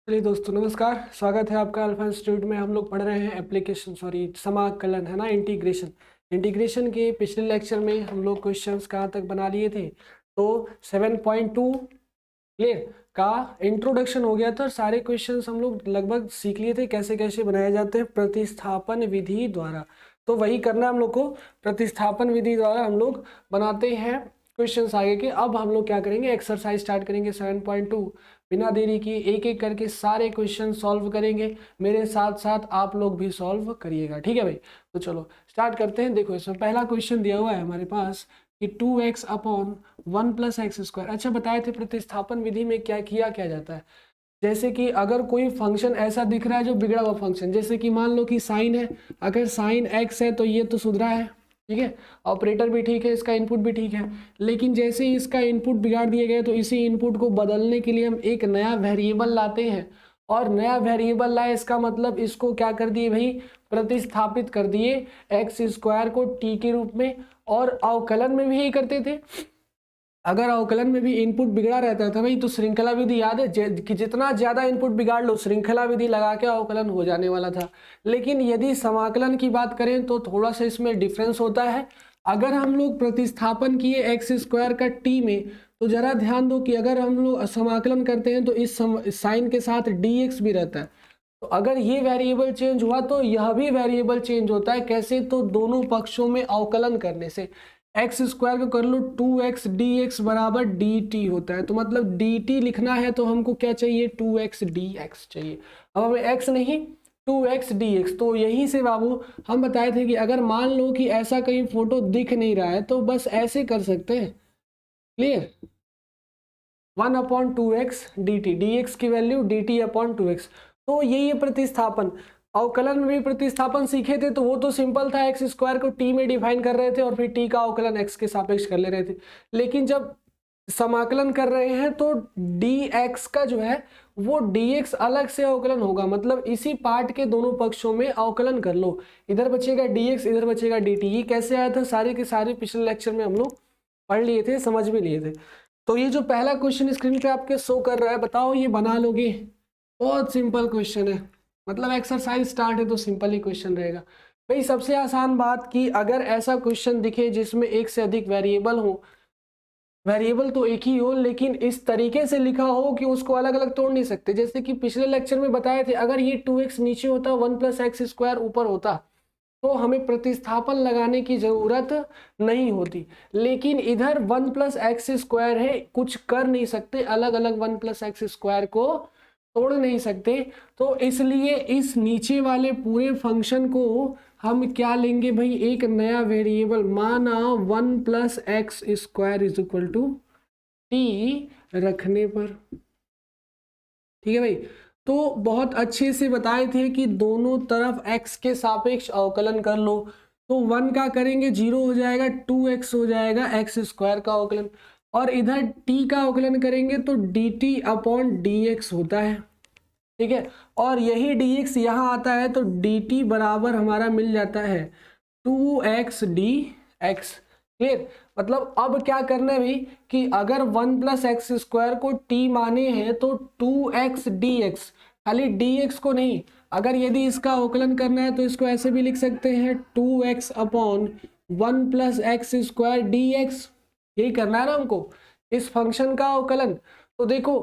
चलिए दोस्तों, नमस्कार। स्वागत है आपका अल्फा इंस्टीट्यूट में। हम लोग पढ़ रहे हैं समाकलन, है ना, इंटीग्रेशन। इंटीग्रेशन के पिछले लेक्चर में हम लोग क्वेश्चंस कहाँ तक बना लिए थे? तो 7.2 क्लियर का इंट्रोडक्शन हो गया था और सारे क्वेश्चंस हम लोग लगभग सीख लिए थे कैसे कैसे बनाए जाते हैं प्रतिस्थापन विधि द्वारा। तो वही करना हम लोग को, प्रतिस्थापन विधि द्वारा हम लोग बनाते हैं क्वेश्चंस आगे के। अब हम लोग क्या करेंगे, एक्सरसाइज स्टार्ट करेंगे 7.2। बिना देरी किए एक एक करके सारे क्वेश्चन सॉल्व करेंगे। मेरे साथ साथ आप लोग भी सॉल्व करिएगा, ठीक है भाई? तो चलो स्टार्ट करते हैं। देखो, इसमें पहला क्वेश्चन दिया हुआ है हमारे पास कि 2x upon 1 plus x square. अच्छा, बताए थे प्रतिस्थापन विधि में क्या जाता है। जैसे कि अगर कोई फंक्शन ऐसा दिख रहा है जो बिगड़ा हुआ फंक्शन, जैसे कि मान लो कि साइन है, अगर साइन एक्स है तो ये तो सुधरा है, ठीक है, ऑपरेटर भी ठीक है, इसका इनपुट भी ठीक है। लेकिन जैसे ही इसका इनपुट बिगाड़ दिए गए तो इसी इनपुट को बदलने के लिए हम एक नया वेरिएबल लाते हैं। और नया वेरिएबल लाए, इसका मतलब इसको क्या कर दिए भाई, प्रतिस्थापित कर दिए एक्स स्क्वायर को टी के रूप में। और अवकलन में भी यही करते थे। अगर अवकलन में भी इनपुट बिगड़ा रहता था भाई, तो श्रृंखला विधि याद है कि जितना ज्यादा इनपुट बिगाड़ लो श्रृंखला विधि लगा के अवकलन हो जाने वाला था। लेकिन यदि समाकलन की बात करें तो थोड़ा सा इसमें डिफरेंस होता है। अगर हम लोग प्रतिस्थापन किए एक्स स्क्वायर का टी में, तो जरा ध्यान दो कि अगर हम लोग समाकलन करते हैं तो इस साइन के साथ dx भी रहता है। तो अगर ये वेरिएबल चेंज हुआ तो यह भी वेरिएबल चेंज होता है। कैसे? तो दोनों पक्षों में अवकलन करने से। एक्स स्क्वायर को कर लो 2x dx बराबर dt होता है। तो मतलब dt लिखना है तो हमको क्या चाहिए, 2x dx चाहिए। अब हमें x नहीं, 2x dx। तो यहीं से बाबू हम बताए थे कि अगर मान लो कि ऐसा कहीं फोटो दिख नहीं रहा है तो बस ऐसे कर सकते हैं। क्लियर? 1/2x dt, dx की वैल्यू dt/2x। तो यही है प्रतिस्थापन। अवकलन में भी प्रतिस्थापन सीखे थे तो वो तो सिंपल था, एक्स स्क्वायर को टी में डिफाइन कर रहे थे और फिर टी का अवकलन एक्स के सापेक्ष कर ले रहे थे। लेकिन जब समाकलन कर रहे हैं तो dx का जो है वो dx अलग से अवकलन होगा। मतलब इसी पार्ट के दोनों पक्षों में अवकलन कर लो, इधर बचेगा dx, इधर बचेगा dt। ये कैसे आया था, सारे के सारे पिछले लेक्चर में हम लोग पढ़ लिए थे, समझ भी लिए थे। तो ये जो पहला क्वेश्चन स्क्रीन पे आपके शो कर रहा है, बताओ ये बना लोगे? बहुत सिंपल क्वेश्चन है, मतलब एक्सरसाइज स्टार्ट है तो सिंपल ही क्वेश्चन रहेगा भाई। सबसे आसान बात कि अगर ऐसा क्वेश्चन दिखे जिसमें एक से अधिक वेरिएबल हो, वेरिएबल तो एक ही हो लेकिन इस तरीके से लिखा हो कि उसको अलग अलग तोड़ नहीं सकते। जैसे कि पिछले लेक्चर में बताए थे, अगर ये 2x नीचे होता, 1 प्लस एक्स स्क्वायर ऊपर होता, तो हमें प्रतिस्थापन लगाने की जरूरत नहीं होती। लेकिन इधर 1 प्लस एक्स स्क्वायर है, कुछ कर नहीं सकते, अलग अलग 1 प्लस एक्स स्क्वायर को तोड़ नहीं सकते। तो इसलिए इस नीचे वाले पूरे फंक्शन को हम क्या लेंगे भाई, एक नया वेरिएबल। माना 1 plus x square is equal to T रखने पर, ठीक है भाई। तो बहुत अच्छे से बताए थे कि दोनों तरफ x के सापेक्ष अवकलन कर लो। तो 1 का करेंगे 0 हो जाएगा, 2x हो जाएगा एक्स स्क्वायर का अवकलन। और इधर t का अवकलन करेंगे तो dt/dx होता है, ठीक है। और यही dx यहाँ आता है तो dt बराबर हमारा मिल जाता है 2x dx। क्लियर? मतलब अब क्या करना है भाई कि अगर 1 प्लस एक्स स्क्वायर को t माने हैं तो 2x dx, खाली dx को नहीं। अगर यदि इसका अवकलन करना है तो इसको ऐसे भी लिख सकते हैं 2x upon 1 plus x square dx। यही करना है ना हमको, इस फंक्शन का अवकलन। तो देखो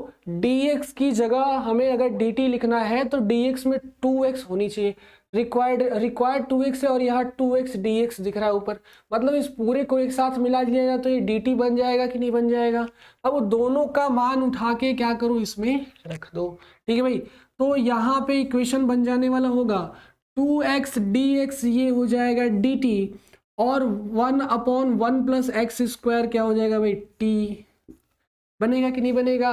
dx की जगह हमें अगर dt लिखना है तो dx में 2x होनी चाहिए, रिक्वायर्ड 2x है और यहाँ 2x dx दिख रहा है ऊपर। मतलब इस पूरे को एक साथ मिला दिया जाए तो ये dt बन जाएगा कि नहीं बन जाएगा। अब दोनों का मान उठा के क्या करो, इसमें रख दो, ठीक है भाई। तो यहाँ पे इक्वेशन बन जाने वाला होगा 2x dx, ये हो जाएगा dt, और 1/1 प्लस एक्स स्क्वायर क्या हो जाएगा भाई, t। बनेगा कि नहीं बनेगा,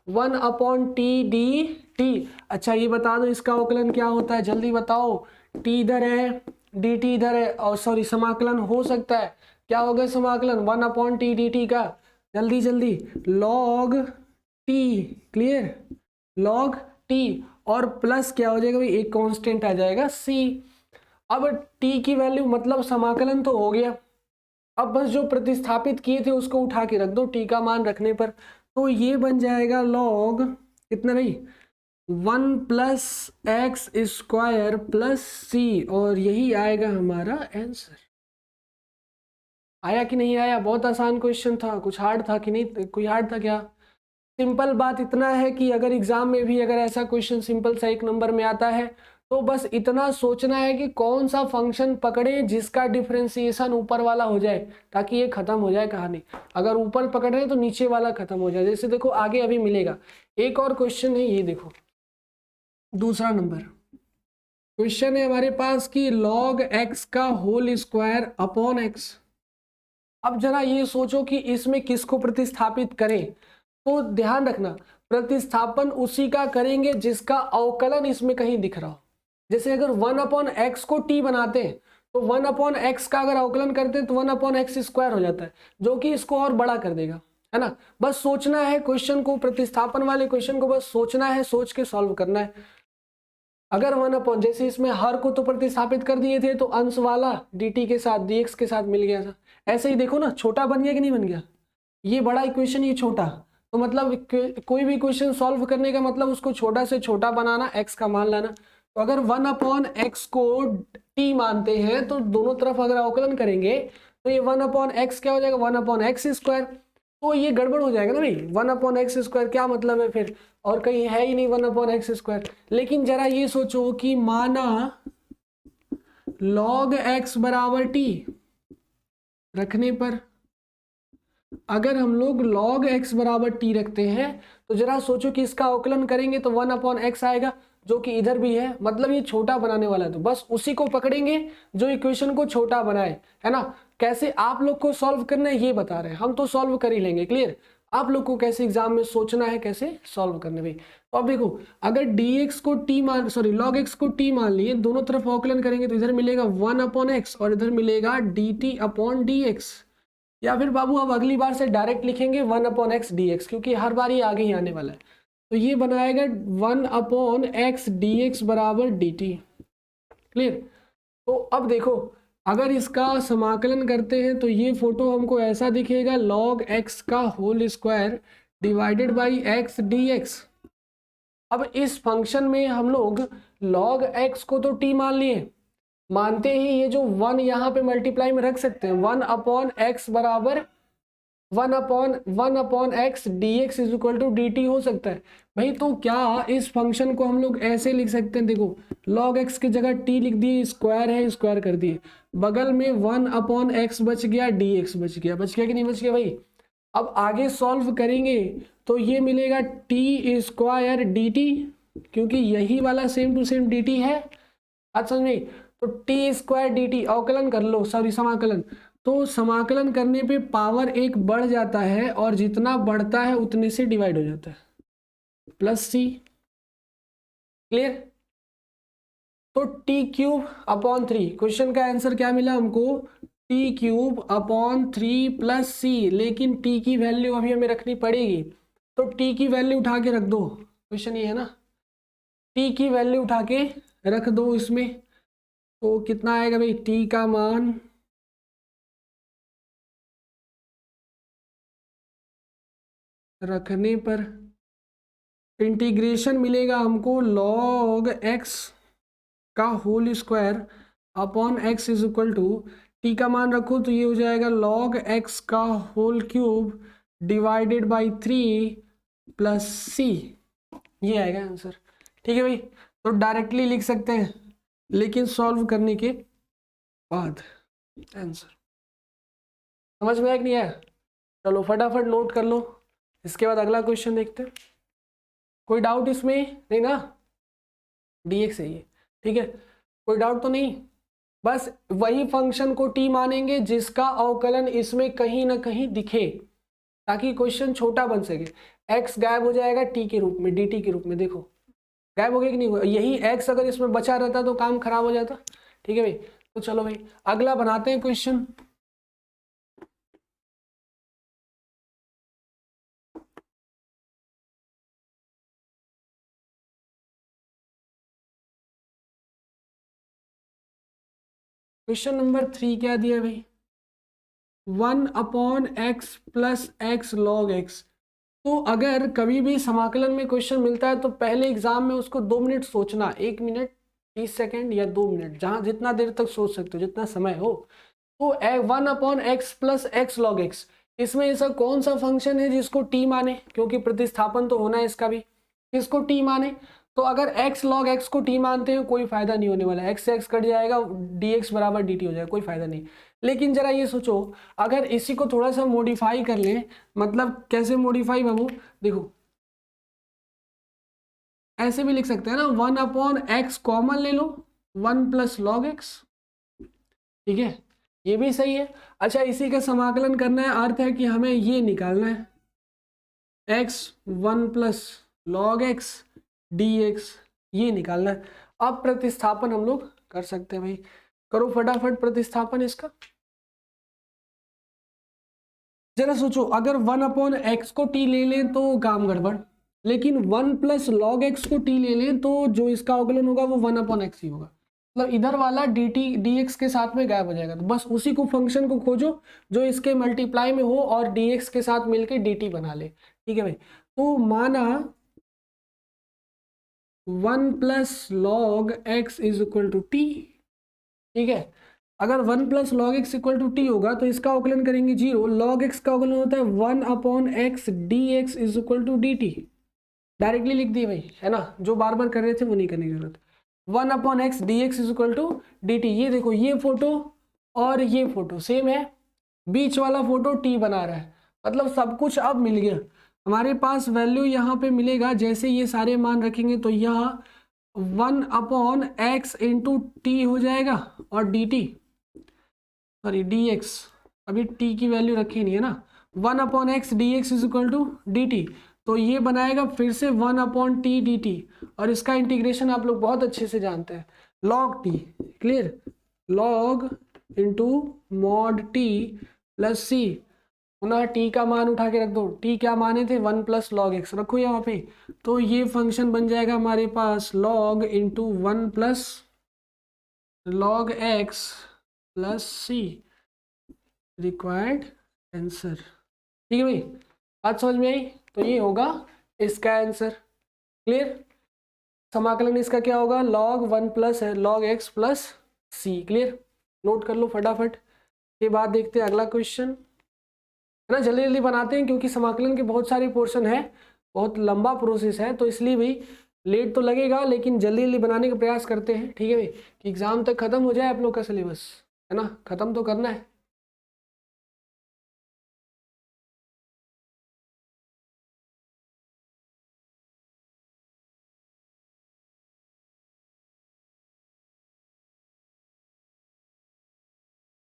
1/t dt। अच्छा ये बता दो इसका अवकलन क्या होता है, जल्दी बताओ। t इधर है, dt इधर है, और सॉरी समाकलन हो सकता है, क्या होगा समाकलन 1/t dt का, जल्दी जल्दी, log t। Clear? log t और प्लस क्या हो जाएगा भाई, एक कांस्टेंट आ जाएगा c। अब t की वैल्यू, मतलब समाकलन तो हो गया। अब बस जो प्रतिस्थापित किए थे उसको उठा के रख दो t का मान रखने पर। तो ये बन जाएगा log कितना भाई, 1 plus x square plus C, और यही आएगा हमारा आंसर। आया कि नहीं आया? बहुत आसान क्वेश्चन था, कुछ हार्ड था कि नहीं? कोई हार्ड था क्या? सिंपल बात इतना है कि अगर एग्जाम में भी अगर ऐसा क्वेश्चन सिंपल सा 1 नंबर में आता है तो बस इतना सोचना है कि कौन सा फंक्शन पकड़े जिसका डिफरेंशिएशन ऊपर वाला हो जाए, ताकि ये खत्म हो जाए कहानी। अगर ऊपर पकड़ रहे हैं तो नीचे वाला खत्म हो जाए। जैसे देखो आगे अभी मिलेगा एक और क्वेश्चन है, ये देखो दूसरा नंबर क्वेश्चन है हमारे पास कि log x का होल स्क्वायर अपॉन x। अब जरा ये सोचो कि इसमें किसको प्रतिस्थापित करें, तो ध्यान रखना प्रतिस्थापन उसी का करेंगे जिसका अवकलन इसमें कहीं दिख रहा हो। जैसे अगर 1/x को t बनाते हैं तो 1/x का अगर अवकलन करते हैं तो 1/x स्क्वायर हो जाता है, जो कि इसको और बड़ा कर देगा, है ना। बस सोचना है क्वेश्चन को, प्रतिस्थापन वाले क्वेश्चन को बस सोचना है, सोच के सॉल्व करना है। अगर 1/, जैसे इसमें हर को तो प्रतिस्थापित कर दिए थे तो अंश वाला dt के साथ dx के साथ मिल गया था। ऐसे ही देखो ना, छोटा बन गया कि नहीं बन गया? ये बड़ा इक्वेशन, ये छोटा, तो मतलब कोई भी क्वेश्चन सॉल्व करने का मतलब उसको छोटा से छोटा बनाना, x का मान लाना। तो अगर 1/x को t मानते हैं तो दोनों तरफ अगर अवकलन करेंगे तो ये 1/x क्या हो जाएगा? 1/x square. तो ये गड़बड़ हो जाएगा ना भाई, 1/x स्क्वायर क्या मतलब है फिर? और कहीं है ही नहीं 1/x स्क्वायर। लेकिन जरा ये सोचो कि माना log x बराबर t रखने पर, अगर हम लोग log x बराबर t रखते हैं तो जरा सोचो कि इसका अवकलन करेंगे तो 1/x आएगा, जो कि इधर भी है, मतलब ये छोटा बनाने वाला है। तो बस उसी को पकड़ेंगे जो इक्वेशन को छोटा बनाए, है ना। कैसे आप लोग को सॉल्व करना है ये बता रहे हैं, हम तो सॉल्व कर ही लेंगे, क्लियर। आप लोग को कैसे एग्जाम में सोचना है, कैसे सॉल्व करने भाई। तो अब देखो अगर dx को t मान, सॉरी log x को t मान लिए, दोनों तरफ अवकलन करेंगे तो इधर मिलेगा 1/x और इधर मिलेगा dt/dx। या फिर बाबू अब अगली बार से डायरेक्ट लिखेंगे 1/x dx, क्योंकि हर बार ये आगे ही आने वाला है। तो ये बनाएगा 1/x dx बराबर dt, क्लियर। तो अब देखो अगर इसका समाकलन करते हैं तो ये फोटो हमको ऐसा दिखेगा, log x का whole square divided by x dx। अब इस फंक्शन में हम लोग log x को तो t मान लिए, मानते ही ये जो 1 यहाँ पे मल्टीप्लाई में रख सकते हैं, 1/x बराबर 1/x dx is equal to dt हो सकता है भाई। तो क्या इस फंक्शन को हम लोग ऐसे लिख सकते हैं, देखो log x की जगह t लिख दिए, स्क्वायर है स्क्वायर कर दिए, बगल में 1/x बच गया, dx बच गया, बच गया कि नहीं बच गया भाई। अब आगे सॉल्व करेंगे तो ये मिलेगा t स्क्वायर dt, क्योंकि यही वाला सेम टू सेम dt है। अच्छा नहीं, तो टी स्क्वायर डी टी अवकलन कर लो, सॉरी समाकलन, तो समाकलन करने पे पावर एक बढ़ जाता है और जितना बढ़ता है उतने से डिवाइड हो जाता है, प्लस सी, क्लियर। तो t³/3, क्वेश्चन का आंसर क्या मिला हमको? t³/3 प्लस सी, लेकिन t की वैल्यू अभी हमें रखनी पड़ेगी, तो t की वैल्यू उठा के रख दो, क्वेश्चन ये है ना, t की वैल्यू उठा के रख दो इसमें। तो कितना आएगा भाई t का मान? रखने पर इंटीग्रेशन मिलेगा हमको log x का whole square upon x is equal to, t का मान रखो तो ये हो जाएगा log x का whole cube divided by 3 plus C, ये आएगा आंसर। ठीक है भाई, तो डायरेक्टली लिख सकते हैं लेकिन सॉल्व करने के बाद आंसर। समझ में आया कि नहीं आया? चलो फटाफट नोट कर लो, इसके बाद अगला क्वेश्चन देखते हैं। कोई डाउट इसमें नहीं ना? dx है ये, ठीक है, कोई डाउट तो नहीं। बस वही फंक्शन को t मानेंगे जिसका अवकलन इसमें कहीं ना कहीं दिखे, ताकि क्वेश्चन छोटा बन सके। x गायब हो जाएगा t के रूप में, dt के रूप में, देखो गायब हो गया कि नहीं? यही x अगर इसमें बचा रहता तो काम खराब हो जाता। ठीक है भाई, तो चलो भाई अगला बनाते हैं क्वेश्चन। क्वेश्चन नंबर 3 क्या दिया भाई? 1/x plus x log x। तो अगर कभी भी समाकलन में क्वेश्चन मिलता है तो पहले एग्जाम में उसको 2 मिनट सोचना, 1 मिनट 30 सेकेंड या 2 मिनट, जहां जितना देर तक सोच सकते हो, जितना समय हो। तो 1/x plus x log x, इसमें ऐसा कौन सा फंक्शन है जिसको टी माने, क्योंकि प्रतिस्थापन तो होना है इसका भी, किसको टी माने। तो अगर x log x को t मानते हैं कोई फायदा नहीं होने वाला, x से x कट जाएगा, dx बराबर dt हो जाएगा, कोई फायदा नहीं। लेकिन जरा ये सोचो, अगर इसी को थोड़ा सा मॉडिफाई कर लें, मतलब कैसे मॉडिफाई बाबू, देखो ऐसे भी लिख सकते हैं ना, 1/x कॉमन ले लो, 1 प्लस लॉग एक्स, ठीक है, ये भी सही है। अच्छा, इसी का समाकलन करना है, अर्थ है कि हमें ये निकालना है, x 1 plus log x dx, ये निकालना है। अब प्रतिस्थापन हम लोग कर सकते हैं भाई, करो फटाफट प्रतिस्थापन इसका। जरा सोचो, अगर 1/x को t ले लें तो काम गड़बड़, लेकिन 1 प्लस लॉग एक्स को t ले लें तो जो इसका अवकलन होगा वो 1/x ही होगा, मतलब इधर वाला dt dx के साथ में गायब हो जाएगा। तो बस उसी को फंक्शन को खोजो जो इसके मल्टीप्लाई में हो और dx के साथ मिलके dt बना ले, ठीक है भाई। तो माना 1 plus log x is equal to t, ठीक है। अगर 1 plus log x equal to t होगा तो इसका अवकलन करेंगे 0, लॉग एक्स का अवकलन होता है 1/x dx is equal to dt, directly लिख दिए भाई, है ना, जो बार बार कर रहे थे वो नहीं करने की जरूरत। 1/x dx is equal to dt, ये देखो ये फोटो और ये फोटो सेम है, बीच वाला फोटो टी बना रहा है, मतलब सब कुछ अब मिल गया हमारे पास, वैल्यू यहाँ पे मिलेगा, जैसे ये सारे मान रखेंगे तो यहाँ 1/x इंटू टी हो जाएगा और dt, सॉरी dx, अभी t की वैल्यू रखी नहीं है ना, 1/x dx is equal to dt, तो ये बनाएगा फिर से 1/t dt, और इसका इंटीग्रेशन आप लोग बहुत अच्छे से जानते हैं, log t, clear, log into mod t plus C, पुनः t का मान उठा के रख दो, t क्या माने थे 1 प्लस लॉग एक्स, रखो यहाँ पे, तो ये फंक्शन बन जाएगा हमारे पास log into 1 plus log X plus C, required answer, ठीक है भाई, बात समझ में आई। तो ये होगा इसका आंसर, क्लियर। समाकलन इसका क्या होगा, log 1 plus log X plus सी, क्लियर, नोट कर लो फटाफट। के बाद देखते हैं अगला क्वेश्चन, है ना, जल्दी जल्दी बनाते हैं क्योंकि समाकलन के बहुत सारे पोर्शन है, बहुत लंबा प्रोसेस है, तो इसलिए भी लेट तो लगेगा लेकिन जल्दी जल्दी बनाने का प्रयास करते हैं, ठीक है भाई, कि एग्जाम तक खत्म हो जाए आप लोग का सिलेबस, है ना, खत्म तो करना है।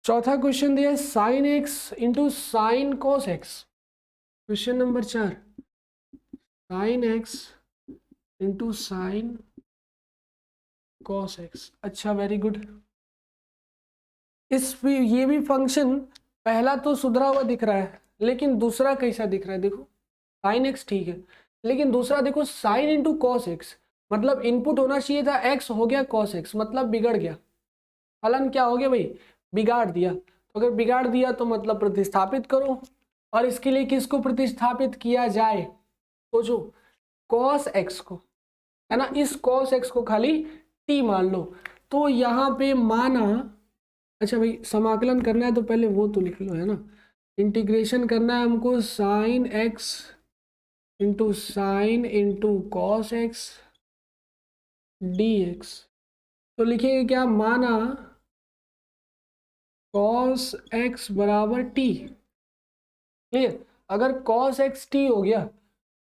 चौथा क्वेश्चन दिया है sine x into sine cos x, question number 4, sine x into sine cos x, अच्छा वेरी गुड। ये भी फंक्शन पहला तो सुधरा हुआ दिख रहा है, लेकिन दूसरा कैसा दिख रहा है, देखो साइन एक्स ठीक है, लेकिन दूसरा देखो साइन इंटू कॉस एक्स, मतलब इनपुट होना चाहिए था एक्स, हो गया कॉस एक्स, मतलब बिगड़ गया, फलन क्या हो गया भाई, बिगाड़ दिया। तो अगर बिगाड़ दिया तो मतलब प्रतिस्थापित करो, और इसके लिए किसको प्रतिस्थापित किया जाए, सोचो कॉस एक्स को, है ना, इस कॉस एक्स को खाली टी मान लो। तो यहाँ पे माना, अच्छा भाई समाकलन करना है तो पहले वो तो लिख लो, है ना, इंटीग्रेशन करना है हमको sine x into cos x d X, तो लिखेंगे क्या, माना कॉस एक्स बराबर टी, क्लियर। अगर कॉस एक्स टी हो गया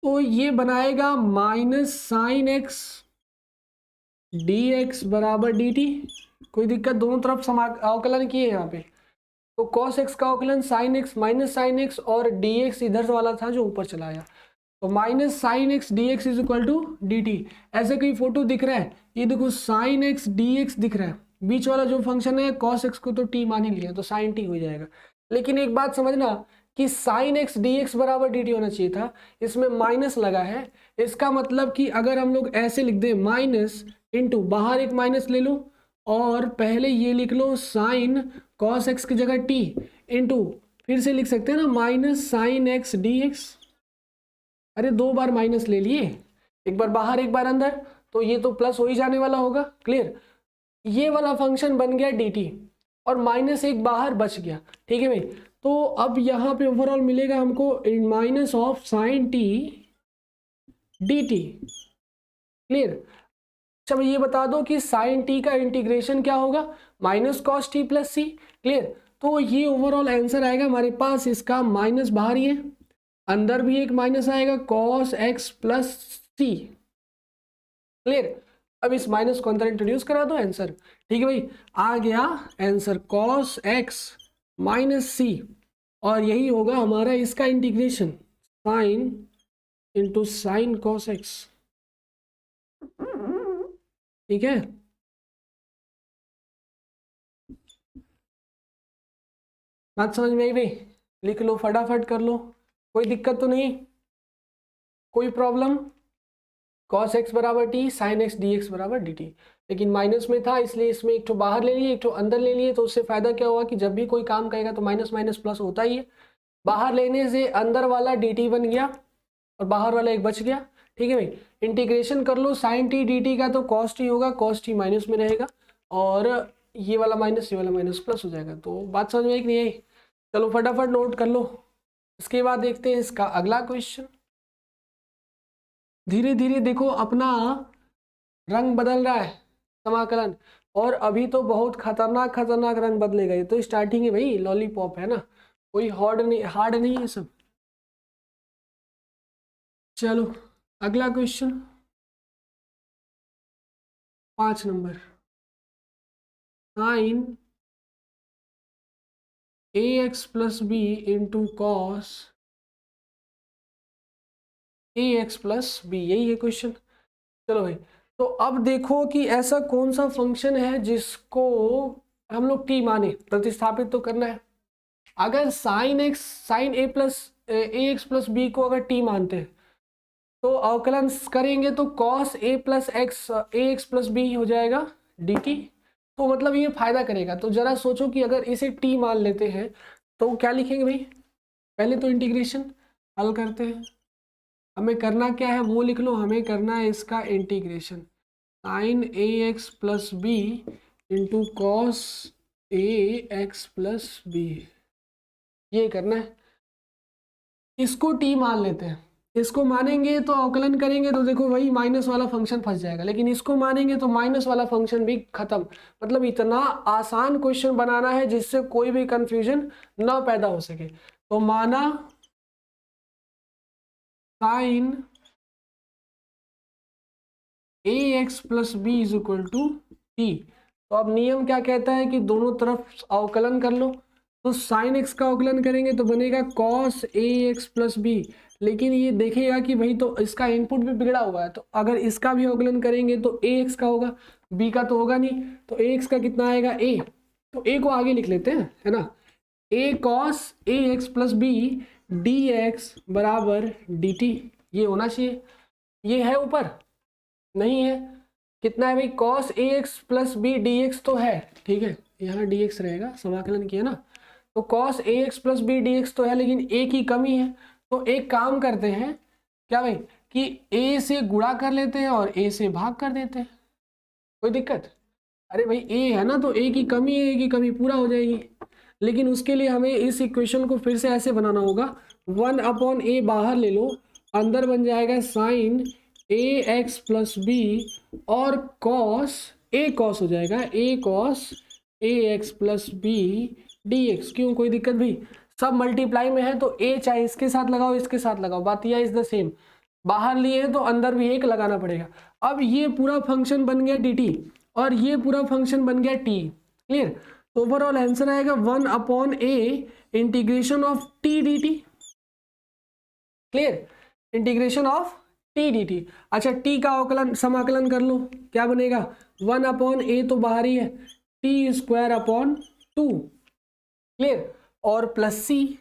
तो ये बनाएगा minus sine x d X बराबर डी टी, कोई दिक्कत, दोनों तरफ अवकलन किए यहाँ पे, तो कॉस एक्स का अवकलन sine x minus sine x, और डी एक्स इधर वाला था जो ऊपर चला आया, तो minus sine x d x is equal to d t. ऐसे कोई फोटो दिख रहा है, ये देखो साइन एक्स डी एक्स दिख रहा है, बीच वाला जो फंक्शन है कॉस एक्स को तो टी मान ही लिया, तो साइन टी हो जाएगा। लेकिन एक बात समझना कि साइन एक्स डी एक्स बराबर डी टी होना चाहिए था, इसमें माइनस लगा है, इसका मतलब कि अगर हम लोग ऐसे लिख दें माइनस इंटू, बाहर एक माइनस ले लो और पहले ये लिख लो साइन कॉस एक्स की जगह टी इंटू, फिर से लिख सकते हैं ना minus sine x d x, अरे 2 बार माइनस ले लिए, एक बार बाहर एक बार अंदर, तो ये तो प्लस हो ही जाने वाला होगा। क्लियर, ये वाला फंक्शन बन गया dt और माइनस एक बाहर बच गया। ठीक है भाई, तो अब यहाँ पे ओवरऑल मिलेगा हमको minus of sine T dt। Clear, अच्छा ये बता दो कि साइन टी का इंटीग्रेशन क्या होगा, माइनस कॉस टी प्लस सी। क्लियर, तो ये ओवरऑल आंसर आएगा हमारे पास, इसका माइनस बाहर ही है, अंदर भी एक माइनस आएगा, कॉस एक्स प्लस सी। क्लियर, अब इस माइनस को अंदर इंट्रोड्यूस करा दो, आंसर। ठीक है भाई, आ गया आंसर कॉस एक्स माइनस सी, और यही होगा हमारा इसका integration, sine into sine cos x. ठीक है, बात समझ में आई भाई? लिख लो, फटाफट कर लो, कोई दिक्कत तो नहीं, कोई प्रॉब्लम? cos x बराबर T, sign x d X बराबर डी टी। लेकिन माइनस में था इसलिए इसमें एक तो बाहर ले लिए, एक तो अंदर ले लिए, तो उससे फायदा क्या हुआ कि जब भी कोई काम करेगा तो माइनस माइनस प्लस होता ही है। बाहर लेने से अंदर वाला डी टी बन गया और बाहर वाला एक बच गया। ठीक है भाई, इंटीग्रेशन कर लो, साइन टी डी टी का तो कॉस टी होगा, कॉस टी माइनस में रहेगा और ये वाला माइनस प्लस हो जाएगा। तो बात समझ में आई कि नहीं आई? चलो फटाफट नोट कर लो, इसके बाद देखते हैं इसका अगला क्वेश्चन। धीरे धीरे देखो अपना रंग बदल रहा है समाकलन, और अभी तो बहुत खतरनाक खतरनाक रंग बदलेगा। ये तो स्टार्टिंग है भाई, लॉलीपॉप है ना, कोई हार्ड नहीं है सब। चलो अगला क्वेश्चन 5 नंबर, sine A x plus B into cos A x plus B, यही है क्वेश्चन। चलो भाई, तो अब देखो कि ऐसा कौन सा फंक्शन है जिसको हम लोग टी माने, प्रतिस्थापित तो करना है। अगर साइन ए एक्स प्लस बी को अगर टी मानते हैं तो अवकलन करेंगे तो cos A x plus B हो जाएगा डी टी, तो मतलब ये फायदा करेगा। तो जरा सोचो कि अगर इसे टी मान लेते हैं तो क्या लिखेंगे भाई, पहले तो इंटीग्रेशन हल करते हैं, हमें करना क्या है वो लिख लो, हमें करना है इसका integration, sine A x plus B into cos A x plus B, ये करना है। इसको टी मान लेते हैं, इसको मानेंगे तो अवकलन करेंगे तो देखो वही माइनस वाला फंक्शन फंस जाएगा, लेकिन इसको मानेंगे तो माइनस वाला फंक्शन भी खत्म। मतलब इतना आसान क्वेश्चन बनाना है जिससे कोई भी कंफ्यूजन ना पैदा हो सके। तो माना sine A x plus B is equal to t, तो अब नियम क्या कहता है कि दोनों तरफ अवकलन कर लो। तो साइन एक्स का अवकलन करेंगे तो बनेगा cos A x plus B, लेकिन ये देखेगा कि भाई तो इसका इनपुट भी बिगड़ा हुआ है, तो अगर इसका भी अवकलन करेंगे तो ए एक्स का होगा, बी का तो होगा नहीं, तो ए एक्स का कितना आएगा ए, तो ए को आगे लिख लेते हैं, है ना, A cos A x plus B D X बराबर डी टी, ये होना चाहिए। ये है ऊपर नहीं है, कितना है भाई, cos A x plus B D X तो है, ठीक है, यहाँ डी एक्स रहेगा, समाकलन किया ना, तो cos A x plus B D X तो है, लेकिन ए की कमी है। तो एक काम करते हैं क्या भाई कि ए से गुणा कर लेते हैं और ए से भाग कर देते हैं, कोई दिक्कत? अरे भाई ए है ना, तो ए की कमी है, ए की कमी पूरा हो जाएगी। लेकिन उसके लिए हमें इस इक्वेशन को फिर से ऐसे बनाना होगा, 1/a बाहर ले लो, अंदर बन जाएगा साइन ए एक्स प्लस बी और कॉस ए कॉस हो जाएगा A cos A x plus B D X. क्यों, कोई दिक्कत भाई? सब मल्टीप्लाई में है तो ए चाहे इसके साथ लगाओ इसके साथ लगाओ, बात यह इज द सेम, बाहर लिए है तो अंदर भी एक लगाना पड़ेगा। अब ये पूरा फंक्शन बन गया डी टी और ये पूरा फंक्शन बन गया टी। क्लियर, तो ओवरऑल आंसर आएगा 1/a integration of T D t. Clear, integration of T D T. अच्छा, टी का अवकलन समाकलन कर लो, क्या बनेगा, 1/a तो बाहर ही है, टी स्क्वायर अपॉन 2। क्लियर, और प्लस सी,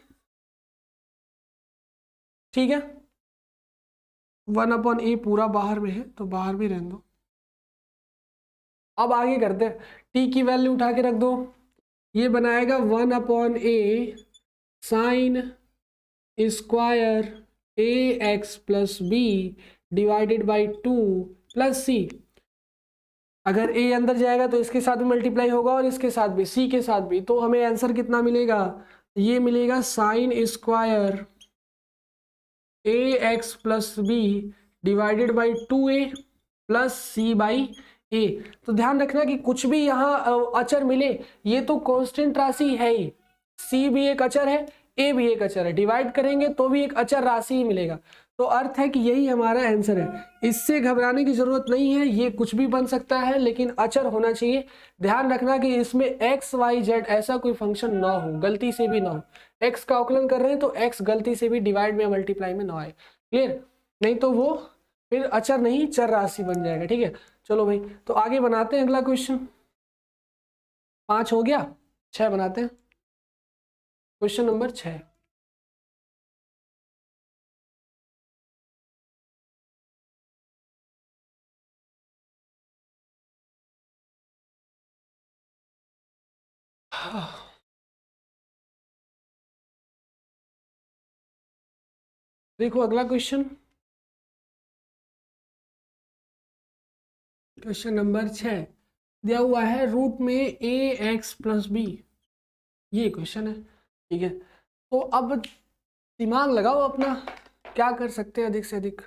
ठीक है, 1/a पूरा बाहर में है तो बाहर भी रहने दो। अब आगे करते हैं, टी की वैल्यू उठा के रख दो, ये बनाएगा 1/a sine square A x plus B divided by 2 plus C. अगर ए अंदर जाएगा तो इसके साथ भी मल्टीप्लाई होगा और इसके साथ भी, सी के साथ भी, तो हमें आंसर कितना मिलेगा, ये मिलेगा sine square A x plus B divided by 2a plus C by A. तो ध्यान रखना कि कुछ भी यहाँ अचर मिले, ये तो कांस्टेंट राशि है ही, सी भी एक अचर है, ए भी एक अचर है, डिवाइड करेंगे तो भी एक अचर राशि ही मिलेगा। तो अर्थ है कि यही हमारा आंसर है, इससे घबराने की जरूरत नहीं है, ये कुछ भी बन सकता है लेकिन अचर होना चाहिए। ध्यान रखना कि इसमें एक्स वाई जेड ऐसा कोई फंक्शन ना हो, गलती से भी ना हो। एक्स का आकलन कर रहे हैं तो एक्स गलती से भी डिवाइड में मल्टीप्लाई में ना आए, क्लियर, नहीं तो वो फिर अचर नहीं चर राशि बन जाएगा। ठीक है, चलो भाई, तो आगे बनाते हैं अगला क्वेश्चन। 5 हो गया, 6 बनाते हैं, क्वेश्चन नंबर 6। देखो अगला क्वेश्चन, क्वेश्चन नंबर 6 दिया हुआ है, रूट में ए एक्स प्लस बी, ये क्वेश्चन है। ठीक है, तो अब दिमाग लगाओ अपना, क्या कर सकते हैं अधिक से अधिक।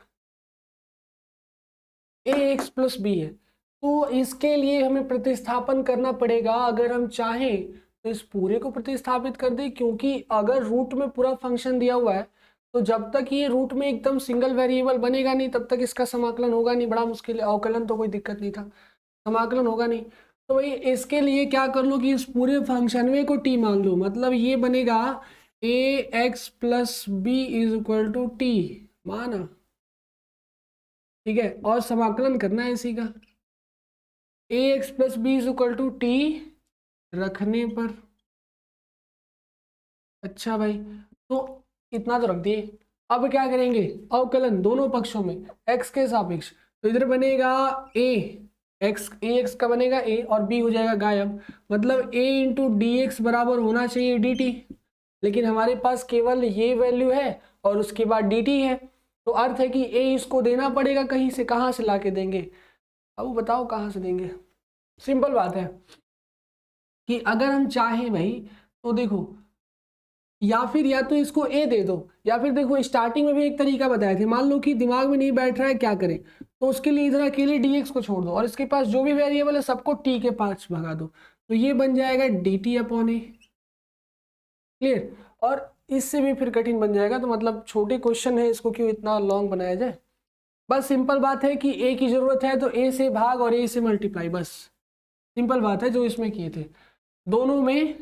ए एक्स प्लस बी है, तो इसके लिए हमें प्रतिस्थापन करना पड़ेगा। अगर हम चाहें तो इस पूरे को प्रतिस्थापित कर दें, क्योंकि अगर रूट में पूरा फंक्शन दिया हुआ है तो जब तक ये रूट में एकदम सिंगल वेरिएबल बनेगा नहीं तब तक इसका समाकलन होगा नहीं, बड़ा मुश्किल है। अवकलन तो कोई दिक्कत नहीं था, समाकलन होगा नहीं। तो भाई इसके लिए क्या कर लो कि इस पूरे फंक्शन में को टी मान लो, मतलब ये बनेगा A x plus B is equal to T, माना, ठीक है, और समाकलन करना है इसी का। A x plus B is equal to T रखने पर, अच्छा भाई, तो इतना तो रख दिए। अब क्या करेंगे, अवकलन दोनों पक्षों में x के सापेक्ष, तो इधर बनेगा a एक्स, ए एक्स का बनेगा a और b हो जाएगा गायब, मतलब a इंटू डी एक्स बराबर होना चाहिए dt, लेकिन हमारे पास केवल ये वैल्यू है और उसके बाद dt है, तो अर्थ है कि a इसको देना पड़ेगा कहीं से, कहाँ से ला के देंगे, अब बताओ कहाँ से देंगे। सिंपल बात है कि अगर हम चाहें भाई तो देखो, या फिर या तो इसको ए दे दो, या फिर देखो स्टार्टिंग में भी एक तरीका बताया था, मान लो कि दिमाग में नहीं बैठ रहा है क्या करें, तो उसके लिए इधर अकेले dx को छोड़ दो और इसके पास जो भी वेरिएबल है सबको t के पास भगा दो, तो ये बन जाएगा dt अपॉन ए, क्लियर। और इससे भी फिर कठिन बन जाएगा, तो मतलब छोटे क्वेश्चन है, इसको क्यों इतना लॉन्ग बनाया जाए। बस सिंपल बात है कि ए की जरूरत है तो ए से भाग और ए से मल्टीप्लाई, बस सिंपल बात है जो इसमें किए थे दोनों में।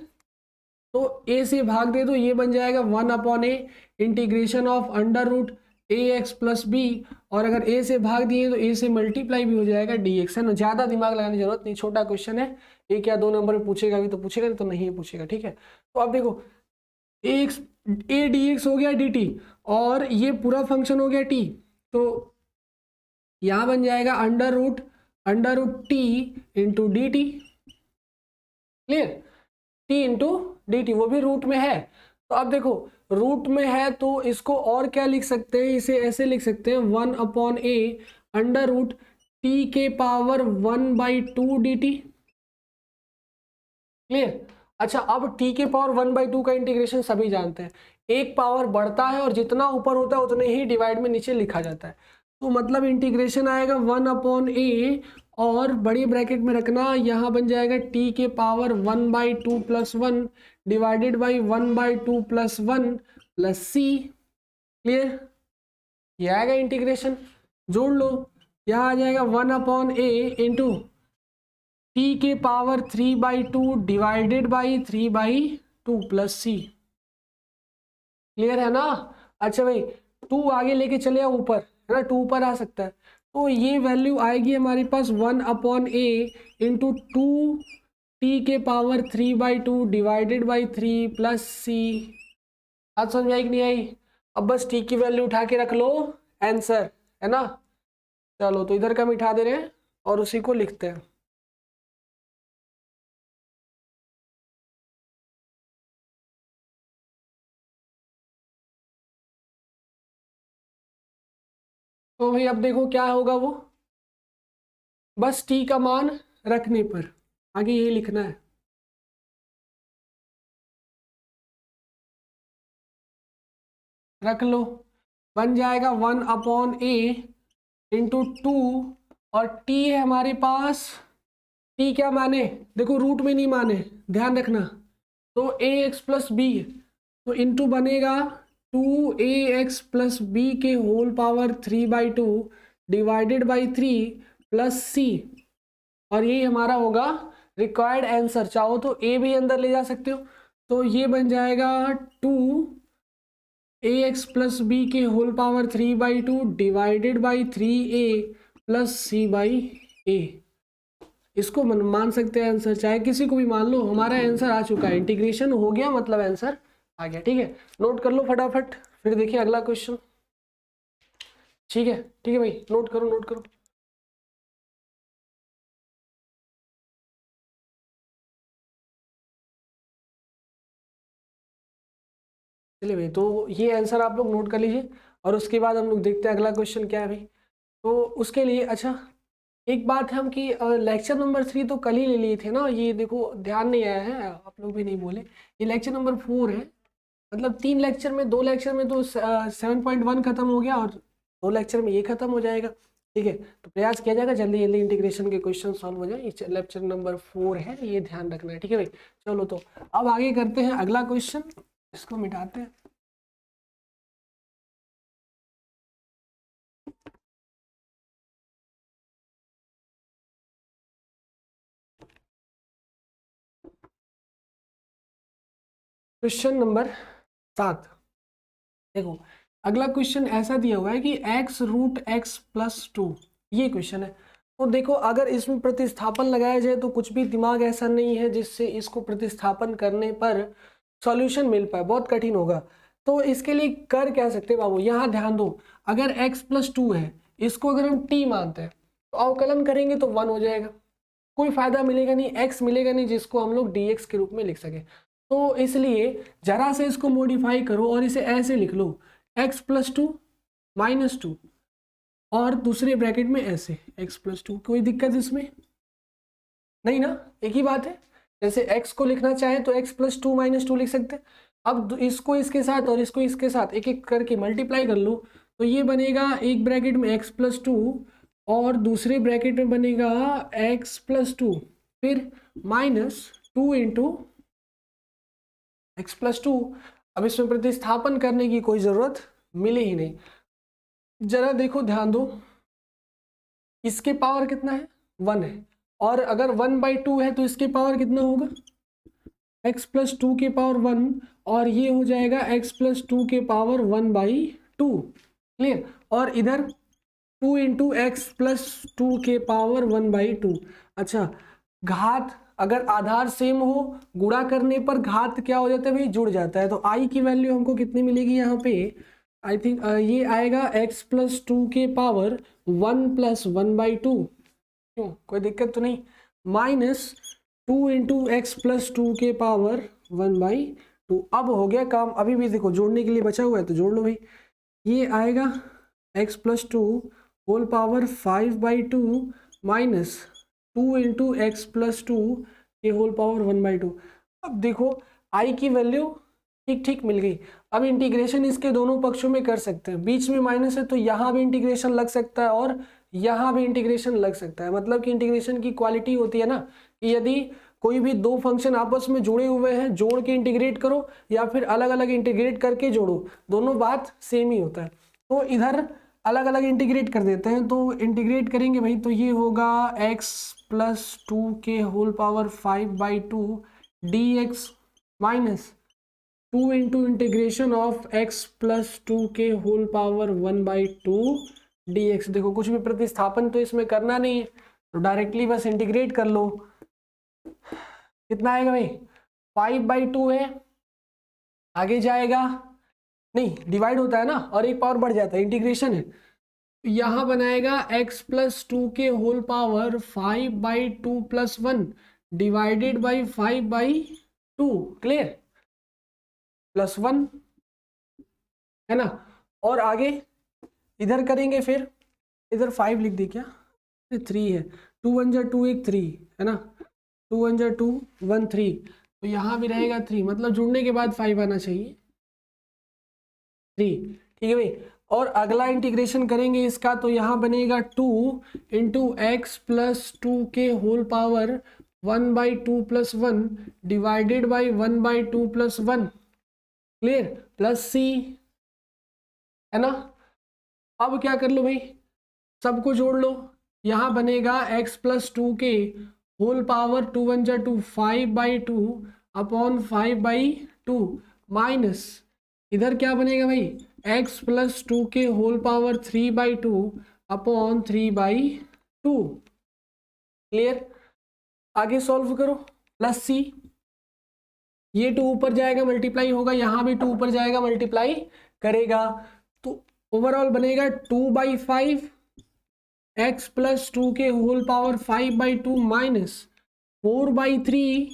तो a से भाग दे दो, ये बन जाएगा 1 upon a integration of under root a x plus B, और अगर a से भाग दिए तो a से मल्टीप्लाई भी हो जाएगा dx, है ना। ज़्यादा दिमाग लगाने की जरूरत नहीं, छोटा क्वेश्चन है, एक या दो नंबर में पूछेगा भी तो पूछेगा, नहीं तो नहीं पूछेगा। ठीक है, तो अब देखो एक्स ए डी एक्स हो गया dt और ये पूरा फंक्शन हो गया t, तो यहाँ बन जाएगा under root t into d t, clear, t into d t, वो भी रूट में है। तो अब देखो रूट में है तो इसको और क्या लिख सकते हैं, इसे ऐसे लिख सकते हैं 1 upon A under root T के पावर 1/2 डी टी, क्लियर। अच्छा, अब t के पावर 1/2 का इंटीग्रेशन सभी जानते हैं, एक पावर बढ़ता है और जितना ऊपर होता है उतने ही डिवाइड में नीचे लिखा जाता है, तो मतलब इंटीग्रेशन आएगा 1 अपॉन ए और बड़ी ब्रैकेट में रखना, यहाँ बन जाएगा t के power 1/2 plus 1 divided by 1/2 plus 1 plus C, clear. ये आएगा इंटीग्रेशन, जोड़ लो, यहाँ आ जाएगा 1 अपॉन ए इंटू टी के power 3/2 divided by 3/2 plus C, clear है ना। अच्छा भाई, 2 आगे लेके चले आओ ऊपर, है ना, 2 ऊपर आ सकता है, तो ये वैल्यू आएगी हमारे पास 1 अपॉन ए इंटू 2 टी के पावर 3/2 डिवाइडेड बाई 3 प्लस सी। बात समझ में आई कि नहीं आई। अब बस टी की वैल्यू उठा के रख लो, आंसर, है ना। चलो तो इधर का मिटा दे रहे हैं और उसी को लिखते हैं। तो भाई अब देखो क्या होगा वो, बस टी का मान रखने पर आगे यही लिखना है। रख लो, बन जाएगा 1/a इंटू 2, और t है हमारे पास, t क्या माने, देखो रूट में नहीं माने, ध्यान रखना। तो ax प्लस बी, तो इंटू बनेगा 2ax प्लस बी के whole power 3/2 divided by 3 plus C, और यही हमारा होगा रिक्वायर्ड आंसर। चाहो तो a भी अंदर ले जा सकते हो, तो ये बन जाएगा 2ax प्लस बी के whole power 3/2 divided by 3a plus C by A. इसको मान सकते हैं आंसर, चाहे किसी को भी मान लो, हमारा आंसर आ चुका है, इंटीग्रेशन हो गया मतलब आंसर आ गया। ठीक है, नोट कर लो फटाफट, फिर देखिए अगला क्वेश्चन। ठीक है भाई, नोट करो नोट करो। चलिए भाई, तो ये आंसर आप लोग नोट कर लीजिए, और उसके बाद हम लोग देखते हैं अगला क्वेश्चन क्या है भाई। तो उसके लिए अच्छा एक बात है हम कि लेक्चर नंबर 3 तो कल ही ले लिए थे ना, ये देखो ध्यान नहीं आया है, आप लोग भी नहीं बोले। ये लेक्चर नंबर 4 है, मतलब 3 लेक्चर में, 2 लेक्चर में तो 7.1 खत्म हो गया, और 2 लेक्चर में ये खत्म हो जाएगा। ठीक है, तो प्रयास किया जाएगा जल्दी जल्दी इंटीग्रेशन के क्वेश्चन सॉल्व हो जाए। ये लेक्चर नंबर 4 है, ये ध्यान रखना है। ठीक है भाई, चलो तो अब आगे करते हैं अगला क्वेश्चन, इसको मिटाते हैं। क्वेश्चन नंबर 7, देखो अगला क्वेश्चन ऐसा दिया हुआ है कि x√x+2, ये क्वेश्चन है। तो देखो अगर इसमें प्रतिस्थापन लगाया जाए तो कुछ भी दिमाग ऐसा नहीं है जिससे इसको प्रतिस्थापन करने पर सॉल्यूशन मिल पाए, बहुत कठिन होगा। तो इसके लिए कर क्या सकते हैं बाबू, यहाँ ध्यान दो, अगर x+2 है, इसको अगर हम t मानते हैं तो अवकलन करेंगे तो 1 हो जाएगा, कोई फायदा मिलेगा नहीं, x मिलेगा नहीं जिसको हम लोग dx के रूप में लिख सके। तो इसलिए जरा से इसको मॉडिफाई करो और इसे ऐसे लिख लो, x+2 -2, और दूसरे ब्रैकेट में ऐसे x+2। कोई दिक्कत इसमें नहीं ना, एक ही बात है। जैसे x को लिखना चाहे तो x+2 -2 लिख सकते हैं। अब इसको इसके साथ और इसको इसके साथ एक एक करके मल्टीप्लाई कर लो, तो ये बनेगा एक ब्रैकेट में x+2 और दूसरे ब्रैकेट में बनेगा x+2, फिर -2 इंटू x+2। अब इसमें प्रतिस्थापन करने की कोई जरूरत मिले ही नहीं। जरा देखो ध्यान दो, इसके पावर कितना है, 1 है, और अगर 1/2 है तो इसके पावर कितना होगा, x+2 के पावर 1, और ये हो जाएगा x+2 के पावर 1/2। क्लियर, और इधर 2 इंटू x+2 के पावर 1/2। अच्छा, घात अगर आधार सेम हो, गुणा करने पर घात क्या हो जाता है भाई, जुड़ जाता है। तो i की वैल्यू हमको कितनी मिलेगी यहाँ पे, आई थिंक ये आएगा x+2 के पावर 1 + 1/2। क्यों, कोई दिक्कत तो नहीं, -2 इंटू x+2 के पावर 1/2। अब हो गया काम, अभी भी देखो जोड़ने के लिए बचा हुआ है तो जोड़ लो भाई। ये आएगा x+2 whole power 5/2 -2 into x+2 के होल पावर 1/2। अब देखो i की वैल्यू ठीक ठीक मिल गई। अब इंटीग्रेशन इसके दोनों पक्षों में कर सकते हैं, बीच में माइनस है तो यहाँ भी इंटीग्रेशन लग सकता है और यहाँ भी इंटीग्रेशन लग सकता है। मतलब कि इंटीग्रेशन की क्वालिटी होती है ना, कि यदि कोई भी दो फंक्शन आपस में जुड़े हुए हैं, जोड़ के इंटीग्रेट करो या फिर अलग अलग इंटीग्रेट करके जोड़ो, दोनों बात सेम ही होता है। तो इधर अलग अलग इंटीग्रेट कर देते हैं, तो इंटीग्रेट करेंगे भाई तो ये होगा x+2 के whole power 5/2 dx -2 into integration of x+2 के होल पावर 1/2 dx। देखो कुछ भी प्रतिस्थापन तो इसमें करना नहीं है, तो डायरेक्टली बस इंटीग्रेट कर लो। कितना आएगा भाई, 5/2 है, आगे जाएगा नहीं, डिवाइड होता है ना और एक पावर बढ़ जाता है, इंटीग्रेशन है, यहां बनाएगा x+2 के whole power 5/2 + 1 divided by 5/2। Clear, +1 है ना, और आगे इधर करेंगे फिर इधर 5 लिख दी क्या, 3 है, 2 1 जा 2 1 3 है ना, 2 1 जा 2 1 3, तो यहाँ भी रहेगा 3, मतलब जुड़ने के बाद 5 आना चाहिए 3, ठीक है भाई। और अगला इंटीग्रेशन करेंगे इसका, तो यहाँ बनेगा 2 इंटू एक्स प्लस 2 के whole power 1/2 + 1 divided by 1/2 + 1, clear, plus C, है ना। अब क्या कर लो भाई, सबको जोड़ लो, यहाँ बनेगा x प्लस 2 के होल पावर 2 1 जा 2 5/2 अपॉन 5/2 माइनस इधर क्या बनेगा भाई, x प्लस 2 के होल पावर 3/2 अपॉन 3/2, क्लियर। आगे सॉल्व करो, प्लस सी, ये 2 ऊपर जाएगा मल्टीप्लाई होगा, यहाँ भी 2 ऊपर जाएगा मल्टीप्लाई करेगा, तो ओवरऑल बनेगा 2/5 x प्लस 2 के whole power 5/2 minus 4/3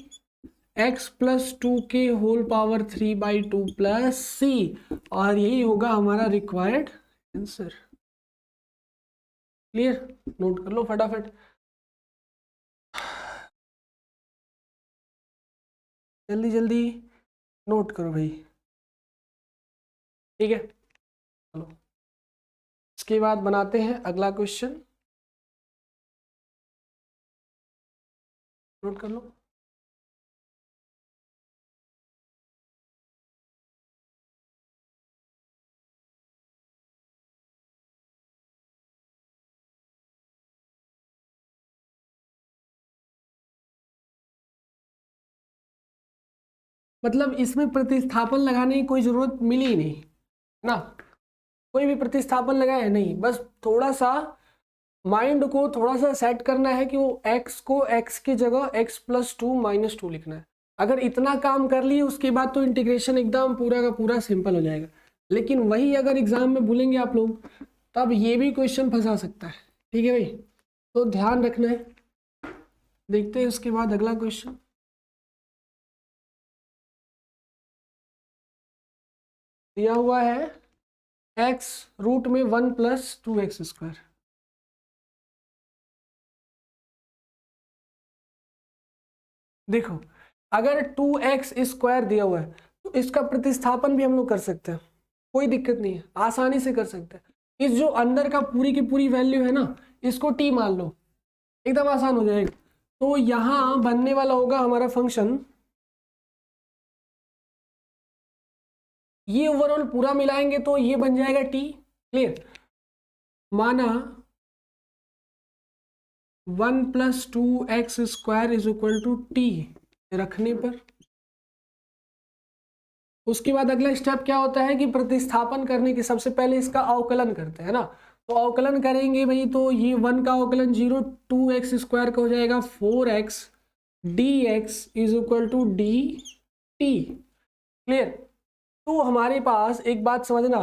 x plus 2 के होल पावर 3/2 प्लस सी, और यही होगा हमारा रिक्वायर्ड आंसर, क्लियर। नोट कर लो फटाफट, जल्दी जल्दी नोट करो भाई, ठीक है। चलो इसके बाद बनाते हैं अगला क्वेश्चन, नोट कर लो। मतलब इसमें प्रतिस्थापन लगाने की कोई जरूरत मिली ही नहीं ना, कोई भी प्रतिस्थापन लगाए नहीं, बस थोड़ा सा माइंड को थोड़ा सा सेट करना है कि वो x को x की जगह x प्लस 2 माइनस 2 लिखना है। अगर इतना काम कर लिए उसके बाद तो इंटीग्रेशन एकदम पूरा का पूरा सिंपल हो जाएगा, लेकिन वही अगर एग्जाम में भूलेंगे आप लोग तब ये भी क्वेश्चन फंसा सकता है, ठीक है भाई, तो ध्यान रखना है। देखते हैं उसके बाद अगला क्वेश्चन, दिया हुआ है x रूट में 1 + 2x²। देखो अगर 2x² दिया हुआ है तो इसका प्रतिस्थापन भी हम लोग कर सकते हैं, कोई दिक्कत नहीं है, आसानी से कर सकते हैं। इस जो अंदर का पूरी की पूरी वैल्यू है ना, इसको t मान लो, एकदम आसान हो जाएगा। तो यहाँ बनने वाला होगा हमारा फंक्शन, ये ओवरऑल पूरा मिलाएंगे तो ये बन जाएगा t, क्लियर। माना 1 + 2x² = t रखने पर, उसके बाद अगला स्टेप क्या होता है कि प्रतिस्थापन करने के सबसे पहले इसका अवकलन करते हैं ना, तो अवकलन करेंगे भाई, तो ये 1 का अवकलन 0, 2x² का हो जाएगा 4x dx = dt, क्लियर। तो हमारे पास एक बात समझना,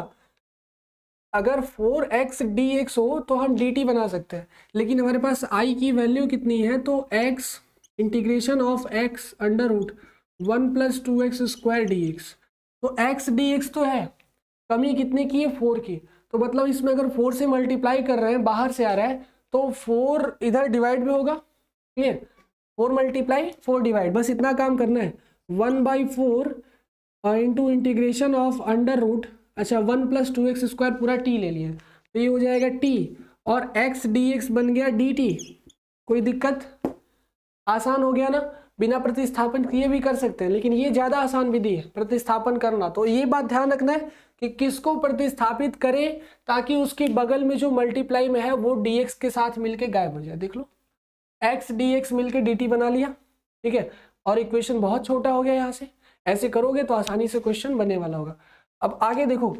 अगर 4x dx हो तो हम dt बना सकते हैं, लेकिन हमारे पास i की वैल्यू कितनी है, तो x integration of x √ 1 + 2x² dx, तो x dx तो है, कमी कितने की है, 4 की, तो मतलब इसमें अगर 4 से मल्टीप्लाई कर रहे हैं, बाहर से आ रहा है, तो 4 इधर डिवाइड भी होगा, क्लियर, 4 × 4 डिवाइड, बस इतना काम करना है, 1/4 इंटू इंटीग्रेशन ऑफ √ अच्छा 1 + 2x² पूरा t ले लिया, तो ये हो जाएगा t, और x dx बन गया dt, कोई दिक्कत, आसान हो गया ना। बिना प्रतिस्थापन किए भी कर सकते हैं, लेकिन ये ज़्यादा आसान विधि है प्रतिस्थापन करना, तो ये बात ध्यान रखना है कि किसको प्रतिस्थापित करें ताकि उसके बगल में जो मल्टीप्लाई में है वो dx के साथ मिलके गायब हो जाए। देख लो x dx मिलके dt बना लिया, ठीक है, और इक्वेशन बहुत छोटा हो गया यहाँ से, ऐसे करोगे तो आसानी से क्वेश्चन बनने वाला होगा। अब आगे देखो,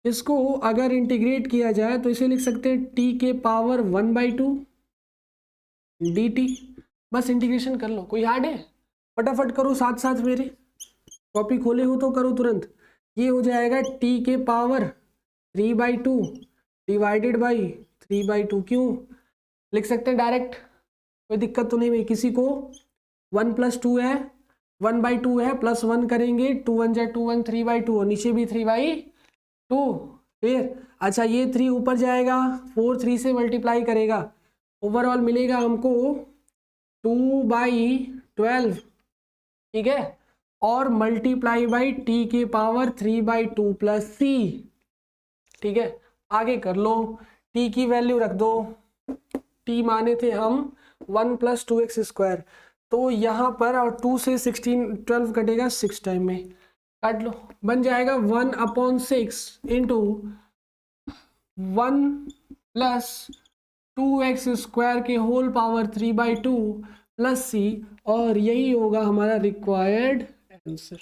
इसको अगर इंटीग्रेट किया जाए तो इसे लिख सकते हैं t के पावर 1/2 dt, बस इंटीग्रेशन कर लो, कोई हार्ड है, फटाफट करो साथ साथ मेरे, कॉपी खोले हो तो करो तुरंत। ये हो जाएगा t के पावर 3/2 डिवाइडेड बाई 3/2, क्यों लिख सकते हैं डायरेक्ट, कोई दिक्कत तो नहीं भाई किसी को। 1 + 2 है, 1/2 है, +1 करेंगे, 2 1 जा 2 1 3/2, और नीचे भी 3/2, फिर अच्छा ये 3 ऊपर जाएगा, 4 3 से मल्टीप्लाई करेगा, ओवरऑल मिलेगा हमको 2/12, ठीक है, और मल्टीप्लाई बाई टी के पावर 3/2 प्लस सी, ठीक है। आगे कर लो, टी की वैल्यू रख दो, टी माने थे हम 1 + 2x², तो यहाँ पर और 2 से 12 कटेगा 6 टाइम में, काट लो, बन जाएगा 1/6 इंटू 1 + 2x² के होल पावर 3/2 प्लस सी, और यही होगा हमारा रिक्वायर्ड आंसर।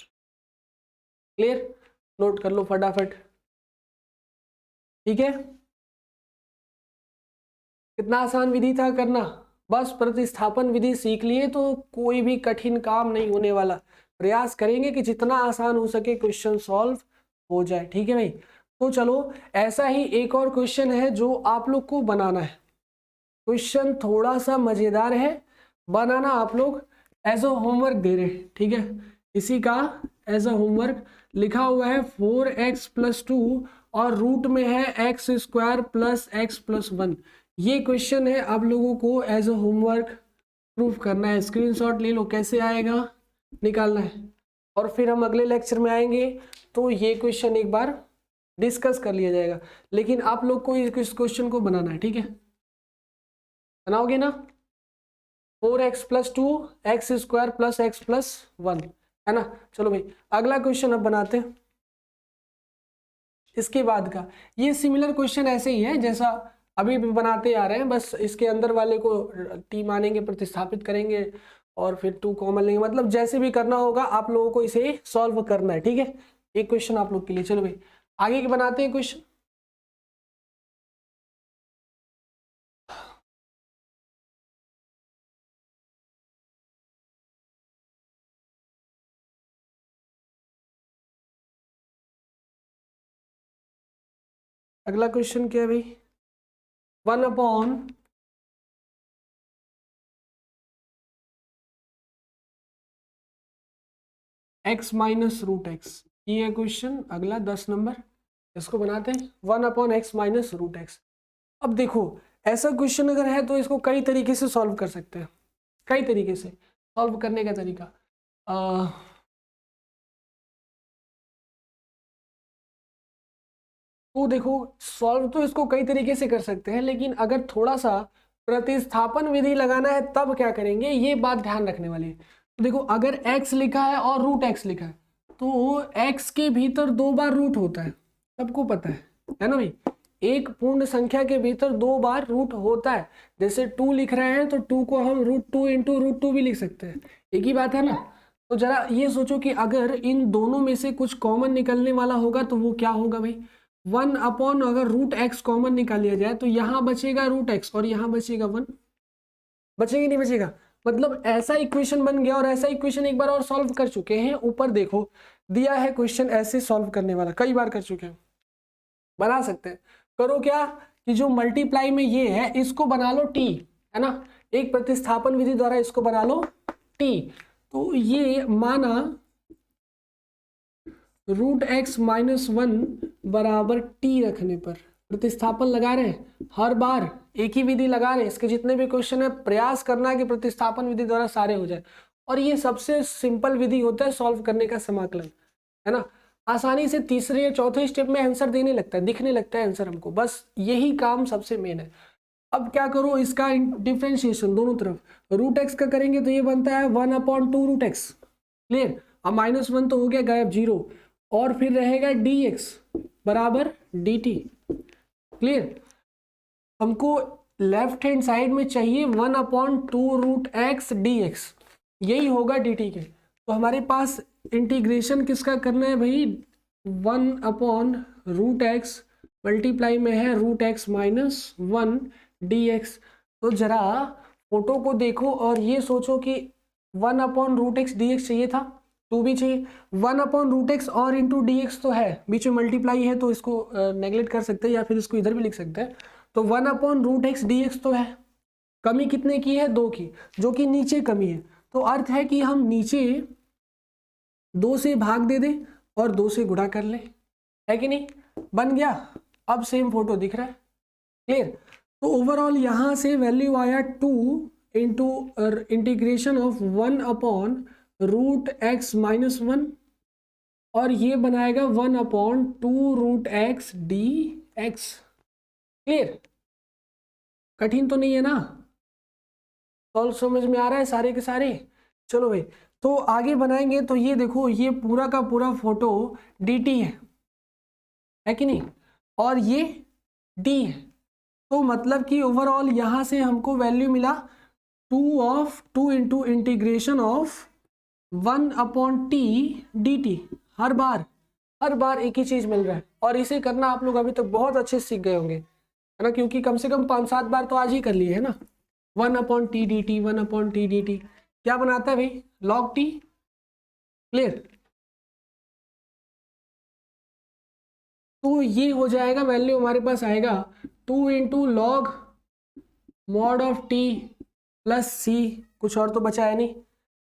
क्लियर, नोट कर लो फटाफट, ठीक है। कितना आसान विधि था करना, बस प्रतिस्थापन विधि सीख लिए तो कोई भी कठिन काम नहीं होने वाला। प्रयास करेंगे कि जितना आसान हो सके क्वेश्चन सॉल्व हो जाए, ठीक है भाई। तो चलो ऐसा ही एक और क्वेश्चन है जो आप लोग को बनाना है। क्वेश्चन थोड़ा सा मजेदार है, बनाना आप लोग एज अ होमवर्क दे रहे हैं, ठीक है। इसी का एज अ होमवर्क लिखा हुआ है 4x + 2 और रूट में है x² + x + 1। ये क्वेश्चन है, आप लोगों को एज अ होमवर्क प्रूफ करना है। स्क्रीनशॉट ले लो, कैसे आएगा निकालना है, और फिर हम अगले लेक्चर में आएंगे तो ये क्वेश्चन एक बार डिस्कस कर लिया जाएगा। लेकिन आप लोग को इस क्वेश्चन को बनाना है, ठीक है। बनाओगे ना, 4x + 2 x² + x + 1, है ना। चलो भाई अगला क्वेश्चन अब बनाते हैं। इसके बाद का ये सिमिलर क्वेश्चन ऐसे ही है जैसा अभी भी बनाते आ रहे हैं, बस इसके अंदर वाले को टी मानेंगे, प्रतिस्थापित करेंगे और फिर 2 कॉमन लेंगे, मतलब जैसे भी करना होगा आप लोगों को इसे सॉल्व करना है, ठीक है। एक क्वेश्चन आप लोग के लिए। चलो भाई आगे के बनाते हैं क्वेश्चन। अगला क्वेश्चन क्या है भाई, 1/(x - √x), ये है क्वेश्चन अगला 10 नंबर। इसको बनाते हैं 1/(x - √x). अब देखो ऐसा क्वेश्चन अगर है तो इसको कई तरीके से सॉल्व कर सकते हैं, कई तरीके से सॉल्व करने का तरीका। तो देखो सॉल्व तो इसको कई तरीके से कर सकते हैं, लेकिन अगर थोड़ा सा प्रतिस्थापन विधि लगाना है तब क्या करेंगे, ये बात ध्यान रखने वाली है। तो देखो अगर x लिखा है और √x लिखा है तो x के भीतर 2 बार रूट होता है, सबको पता है ना भाई। एक पूर्ण संख्या के भीतर 2 बार रूट होता है। जैसे 2 लिख रहे हैं तो 2 को हम √2 × √2 भी लिख सकते हैं, एक ही बात है ना। तो जरा ये सोचो कि अगर इन दोनों में से कुछ कॉमन निकलने वाला होगा तो वो क्या होगा भाई, 1/, अगर √x कॉमन निकाल लिया जाए तो यहाँ बचेगा √x और यहाँ बचेगा 1, बचेगा नहीं बचेगा। मतलब ऐसा इक्वेशन बन गया, और ऐसा इक्वेशन एक बार और सॉल्व कर चुके हैं। ऊपर देखो दिया है क्वेश्चन ऐसे सॉल्व करने वाला, कई बार कर चुके हैं, बना सकते हैं। करो क्या कि जो मल्टीप्लाई में ये है इसको बना लो टी, है ना, एक प्रतिस्थापन विधि द्वारा इसको बना लो टी। तो ये माना √x - 1 बराबर टी रखने पर प्रतिस्थापन लगा रहे हैं, हर बार एक ही विधि लगा रहे हैं। इसके जितने भी क्वेश्चन है प्रयास करना है कि प्रतिस्थापन विधि द्वारा सारे हो जाए, और ये सबसे सिंपल विधि होता है सॉल्व करने का, समाकलन, है ना। आसानी से तीसरे या चौथे स्टेप में आंसर देने लगता है, दिखने लगता है आंसर हमको, बस यही काम सबसे मेन है। अब क्या करो, इसका डिफ्रेंशिएशन दोनों तरफ, √x का करेंगे तो ये बनता है 1/2 √x, क्लियर। अब -1 तो हो गया गायब, 0, और फिर रहेगा dx बराबर dt, क्लियर। हमको लेफ्ट हैंड साइड में चाहिए 1/2 √x dx, यही होगा dt के। तो हमारे पास इंटीग्रेशन किसका करना है भाई, 1/√x मल्टीप्लाई में है √x - 1 dx। तो जरा फोटो को देखो और ये सोचो कि 1/√x dx चाहिए था, 2 भी चाहिए, 1/√x और इंटू dx तो है, बीच में मल्टीप्लाई है तो इसको नेगलेक्ट कर सकते हैं, या फिर इसको इधर भी लिख सकते हैं। तो 1/√x dx तो है, कमी कितने की है, 2 की, जो कि नीचे कमी है। तो अर्थ है कि हम नीचे 2 से भाग दे दें और 2 से गुणा कर लें, है कि नहीं, बन गया। अब सेम फोटो दिख रहा है, क्लियर। तो ओवरऑल यहाँ से वैल्यू आया 2 into integration of 1 upon root x minus 1, और ये बनाएगा 1 upon 2 root x d x. Clear, कठिन तो नहीं है ना, सॉल्व समझ में आ रहा है सारे के सारे। चलो भाई, तो आगे बनाएंगे। तो ये देखो, ये पूरा का पूरा फोटो dt है कि नहीं, और ये d है। तो मतलब कि ओवरऑल यहां से हमको वैल्यू मिला 2 into integration of 1 upon T dt। हर बार एक ही चीज मिल रहा है, और इसे करना आप लोग अभी तक बहुत अच्छे से सीख गए होंगे, है ना, क्योंकि कम से कम 5-7 बार तो आज ही कर लिए है ना। 1 upon T D T, 1 upon T D T क्या बनाता है भाई, लॉग टी। क्लियर, तो ये हो जाएगा, वैल्यू हमारे पास आएगा 2 into log mod of T plus C, कुछ और तो बचा है नहीं,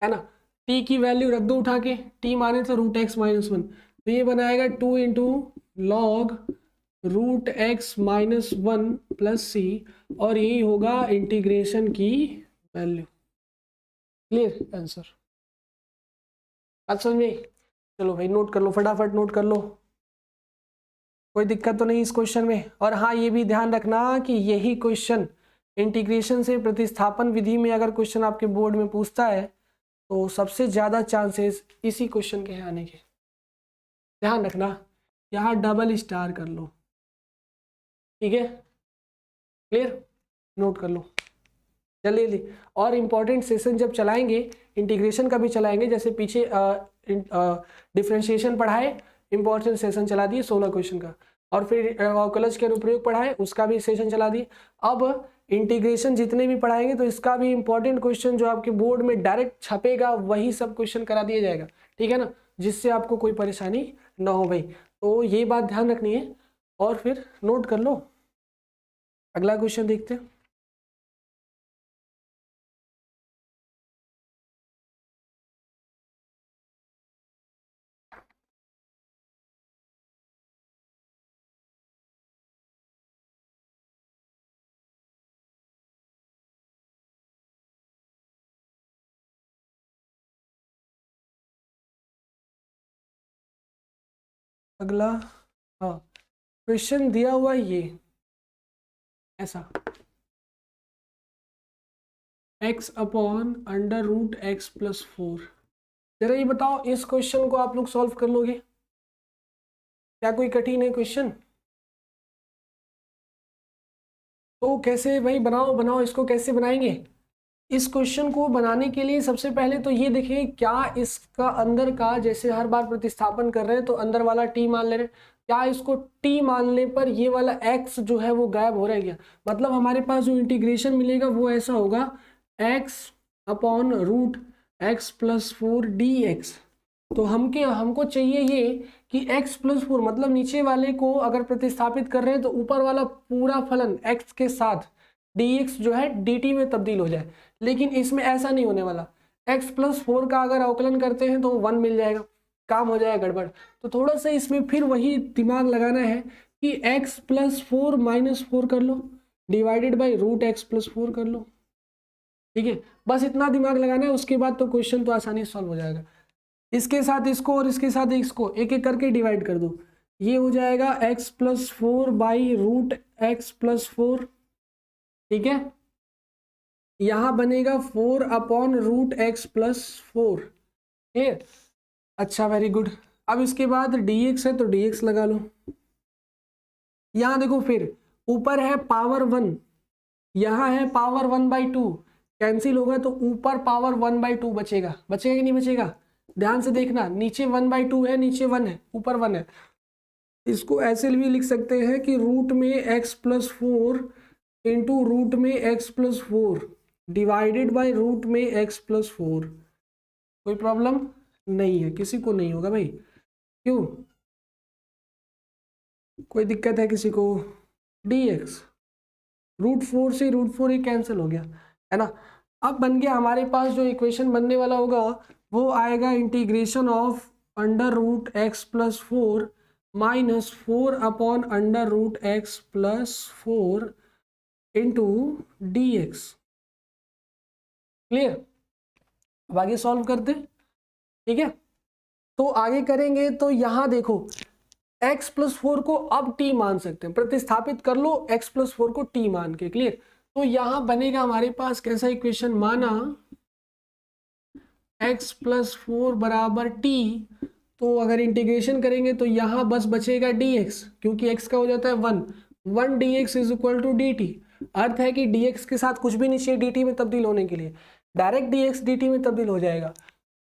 है ना। टी की वैल्यू रख दो उठा के, टी माने तो रूट एक्स माइनस 1, तो ये बनाएगा 2 into log root x minus 1 plus C, और यही होगा इंटीग्रेशन की वैल्यू। क्लियर आंसर, अच्छा समझ में। चलो भाई नोट कर लो, फटाफट नोट कर लो, कोई दिक्कत तो नहीं इस क्वेश्चन में। और हाँ, ये भी ध्यान रखना कि यही क्वेश्चन इंटीग्रेशन से प्रतिस्थापन विधि में अगर क्वेश्चन आपके बोर्ड में पूछता है तो सबसे ज़्यादा चांसेस इसी क्वेश्चन के आने के। ध्यान रखना, यहाँ डबल स्टार कर लो, ठीक है। क्लियर, नोट कर लो जल्दी जल्दी। और इम्पॉर्टेंट सेशन जब चलाएंगे, इंटीग्रेशन का भी चलाएंगे, जैसे पीछे डिफरेंशिएशन पढ़ाए, इंपॉर्टेंट सेशन चला दिए 16 क्वेश्चन का, और फिर अवकलज के अनुप्रयोग पढ़ाए, उसका भी सेशन चला दिए। अब इंटीग्रेशन जितने भी पढ़ाएंगे तो इसका भी इंपॉर्टेंट क्वेश्चन जो आपके बोर्ड में डायरेक्ट छपेगा वही सब क्वेश्चन करा दिया जाएगा, ठीक है ना, जिससे आपको कोई परेशानी ना हो भाई। तो ये बात ध्यान रखनी है, और फिर नोट कर लो। अगला क्वेश्चन देखते हैं। अगला, हाँ, क्वेश्चन दिया हुआ ये ऐसा, x upon under root x plus 4। जरा ये बताओ, इस क्वेश्चन को आप लोग सॉल्व कर लोगे? क्या कोई कठिन है क्वेश्चन? तो कैसे भाई, बनाओ बनाओ, इसको कैसे बनाएंगे? इस क्वेश्चन को बनाने के लिए सबसे पहले तो ये देखें, क्या इसका अंदर का, जैसे हर बार प्रतिस्थापन कर रहे हैं तो अंदर वाला t मान ले रहे हैं, क्या इसको t मानने पर ये वाला x जो है वो गायब हो रह गया? मतलब हमारे पास जो इंटीग्रेशन मिलेगा वो ऐसा होगा, x upon root x plus 4 dx। तो हमको चाहिए ये कि x प्लस 4, मतलब नीचे वाले को अगर प्रतिस्थापित कर रहे हैं तो ऊपर वाला पूरा फलन x के साथ dx जो है dt में तब्दील हो जाए। लेकिन इसमें ऐसा नहीं होने वाला, x प्लस 4 का अगर अवकलन करते हैं तो 1 मिल जाएगा, काम हो जाएगा गड़बड़। तो थोड़ा सा इसमें फिर वही दिमाग लगाना है कि x प्लस 4 माइनस 4 कर लो, divided by root x plus 4 कर लो, ठीक है। बस इतना दिमाग लगाना है, उसके बाद तो क्वेश्चन तो आसानी से सॉल्व हो जाएगा। इसके साथ इसको और इसके साथ इसको एक एक करके डिवाइड कर दो, ये हो जाएगा x plus 4 by root x plus 4, ठीक है। यहां बनेगा 4 अपॉन रूट एक्स प्लस 4, ठीक है। अच्छा, वेरी गुड। अब इसके बाद dx है तो dx लगा लो। यहां देखो, फिर ऊपर है पावर 1, यहां है पावर 1/2, कैंसिल होगा तो ऊपर पावर 1/2 बचेगा, बचेगा कि नहीं बचेगा? ध्यान से देखना, नीचे 1/2 है, नीचे 1 है, ऊपर 1 है। इसको ऐसे भी लिख सकते हैं कि रूट में x प्लस 4 इंटू रूट में x plus 4 divided by root में x प्लस 4। कोई प्रॉब्लम नहीं है, किसी को नहीं होगा भाई, क्यों, कोई दिक्कत है किसी को? dx रूट 4 से रूट 4 ही कैंसिल हो गया, है ना। अब बन गया हमारे पास, जो इक्वेशन बनने वाला होगा वो आएगा integration of under root x plus 4 minus 4 upon under root x plus 4 into d x. Clear? अब आगे सॉल्व करते, ठीक है। तो आगे करेंगे तो यहां देखो x प्लस 4 को अब t मान सकते हैं, प्रतिस्थापित कर लो x प्लस 4 को t मान के। क्लियर? तो यहां बनेगा हमारे पास कैसा इक्वेशन, माना x प्लस 4 बराबर t, तो अगर इंटीग्रेशन करेंगे तो यहां बस बचेगा dx, क्योंकि x का हो जाता है 1 dx is equal to dt। अर्थ है कि dx के साथ कुछ भी नहीं चाहिए dt में तब्दील होने के लिए, डायरेक्ट dx dt में तब्दील हो जाएगा।